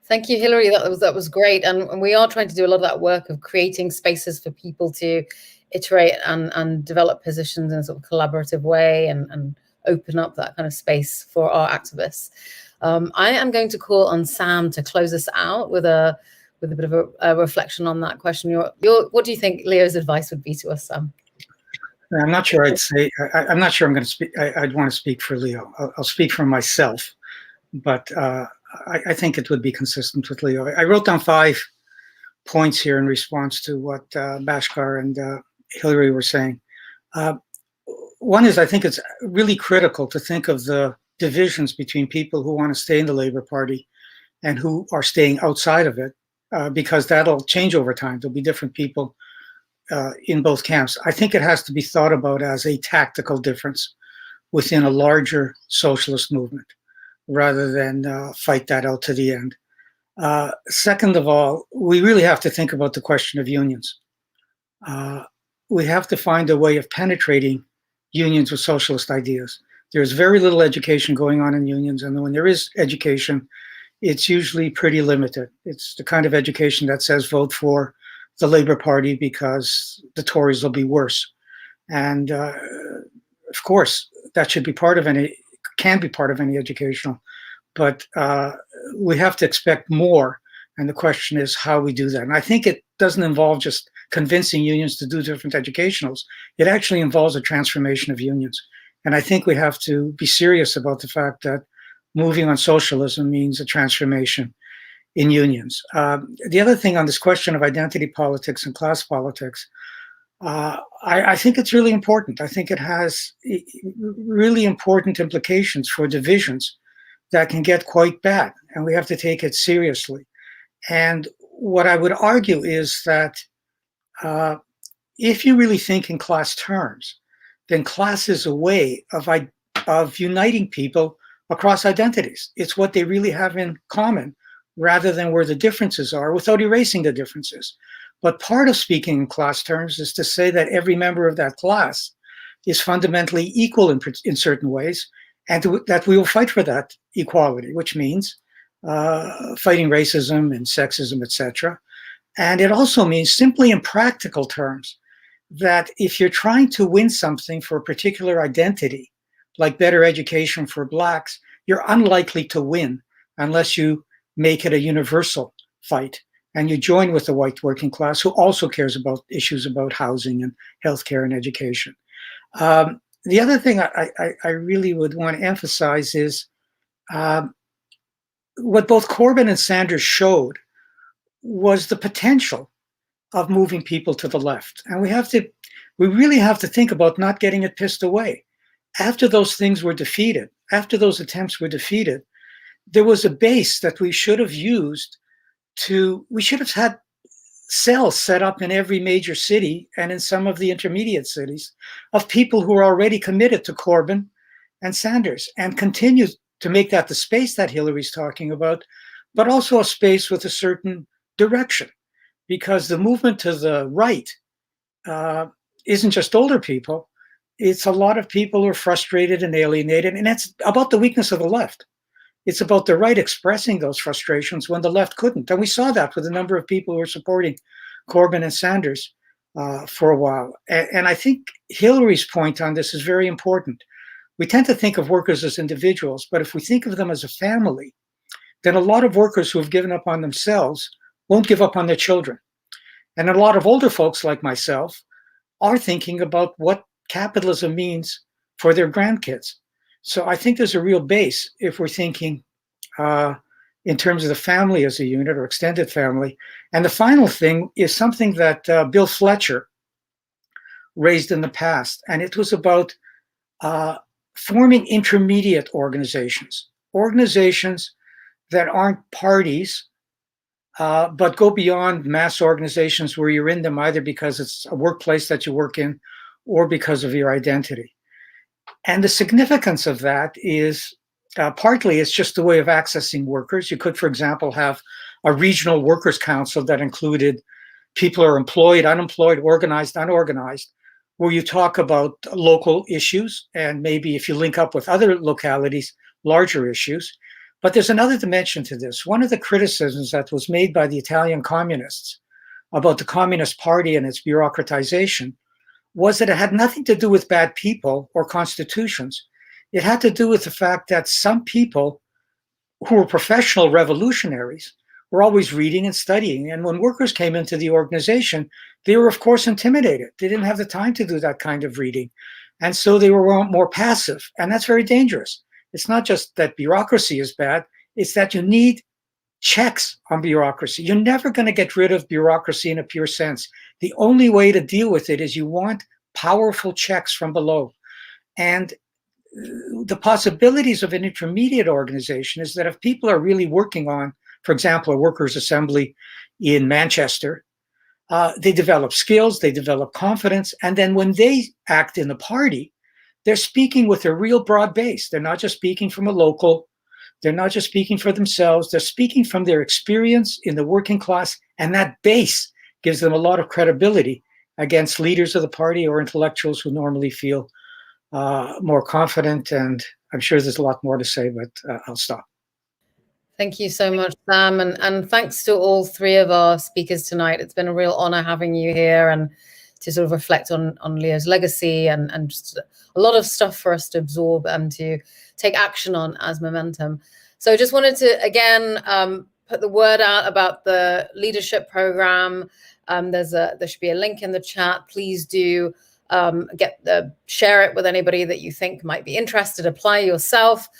Speaker 1: Thank you, Hilary. That was great. And we are trying to do a lot of that work of creating spaces for people to iterate and develop positions in a sort of collaborative way and open up that kind of space for our activists. I am going to call on Sam to close us out with a bit of a reflection on that question. What do you think Leo's advice would be to us, Sam?
Speaker 2: I'm not sure I'm not sure I'm going to speak. I'd want to speak for Leo. I'll speak for myself, but I think it would be consistent with Leo. I wrote down 5 points here in response to what Bhaskar and Hilary were saying. One is, I think it's really critical to think of the divisions between people who want to stay in the Labour Party and who are staying outside of it, because that'll change over time. There'll be different people in both camps. I think it has to be thought about as a tactical difference within a larger socialist movement, rather than fight that out to the end. Second of all, we really have to think about the question of unions. We have to find a way of penetrating unions with socialist ideas. There's very little education going on in unions, and when there is education, it's usually pretty limited. It's the kind of education that says vote for the Labour Party because the Tories will be worse. And of course, that should be part of can be part of any educational, but we have to expect more. And the question is how we do that. And I think it doesn't involve just convincing unions to do different educationals. It actually involves a transformation of unions. And I think we have to be serious about the fact that moving on socialism means a transformation in unions. The other thing on this question of identity politics and class politics, I think it's really important. I think it has really important implications for divisions that can get quite bad, and we have to take it seriously. And what I would argue is that if you really think in class terms, then class is a way of uniting people across identities. It's what they really have in common, rather than where the differences are, without erasing the differences. But part of speaking in class terms is to say that every member of that class is fundamentally equal in certain ways, and that we will fight for that equality, which means fighting racism and sexism, etc. And it also means, simply in practical terms, that if you're trying to win something for a particular identity, like better education for Blacks, you're unlikely to win unless you make it a universal fight and you join with the white working class, who also cares about issues about housing and healthcare and education. The other thing I really would want to emphasize is what both Corbyn and Sanders showed was the potential of moving people to the left. And we really have to think about not getting it pissed away. After those things were defeated, after those attempts were defeated, there was a base that we should have used we should have had cells set up in every major city and in some of the intermediate cities of people who are already committed to Corbyn and Sanders, and continue to make that the space that Hillary's talking about, but also a space with a certain direction. Because the movement to the right isn't just older people, it's a lot of people who are frustrated and alienated, and it's about the weakness of the left. It's about the right expressing those frustrations when the left couldn't. And we saw that with a number of people who were supporting Corbyn and Sanders for a while. And I think Hillary's point on this is very important. We tend to think of workers as individuals, but if we think of them as a family, then a lot of workers who have given up on themselves won't give up on their children. And a lot of older folks like myself are thinking about what capitalism means for their grandkids. So I think there's a real base if we're thinking in terms of the family as a unit or extended family. And the final thing is something that Bill Fletcher raised in the past, and it was about forming intermediate organizations that aren't parties, but go beyond mass organizations where you're in them either because it's a workplace that you work in or because of your identity. And the significance of that is partly it's just a way of accessing workers. You could, for example, have a regional workers' council that included people who are employed, unemployed, organized, unorganized, where you talk about local issues and maybe if you link up with other localities, larger issues. But there's another dimension to this. One of the criticisms that was made by the Italian communists about the Communist Party and its bureaucratization was that it had nothing to do with bad people or constitutions. It had to do with the fact that some people who were professional revolutionaries were always reading and studying. And when workers came into the organization, they were, of course, intimidated. They didn't have the time to do that kind of reading. And so they were more passive. And that's very dangerous. It's not just that bureaucracy is bad, it's that you need checks on bureaucracy. You're never going to get rid of bureaucracy in a pure sense. The only way to deal with it is you want powerful checks from below. And the possibilities of an intermediate organization is that if people are really working on, for example, a workers' assembly in Manchester, they develop skills, they develop confidence, and then when they act in the party, they're speaking with a real broad base. They're not just speaking from a local, they're not just speaking for themselves, they're speaking from their experience in the working class, and that base gives them a lot of credibility against leaders of the party or intellectuals who normally feel more confident. And I'm sure there's a lot more to say, but I'll stop.
Speaker 1: Thank you so much, Sam. And thanks to all three of our speakers tonight. It's been a real honor having you here and to sort of reflect on Leo's legacy and just a lot of stuff for us to absorb and to take action on as momentum. So I just wanted to, again, put the word out about the leadership program. There should be a link in the chat. Please do share it with anybody that you think might be interested. Apply yourself.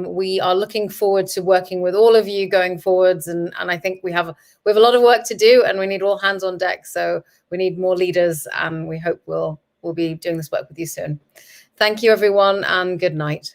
Speaker 1: We are looking forward to working with all of you going forwards, and I think we have a lot of work to do, and we need all hands on deck. So we need more leaders, and we hope we'll be doing this work with you soon. Thank you, everyone, and good night.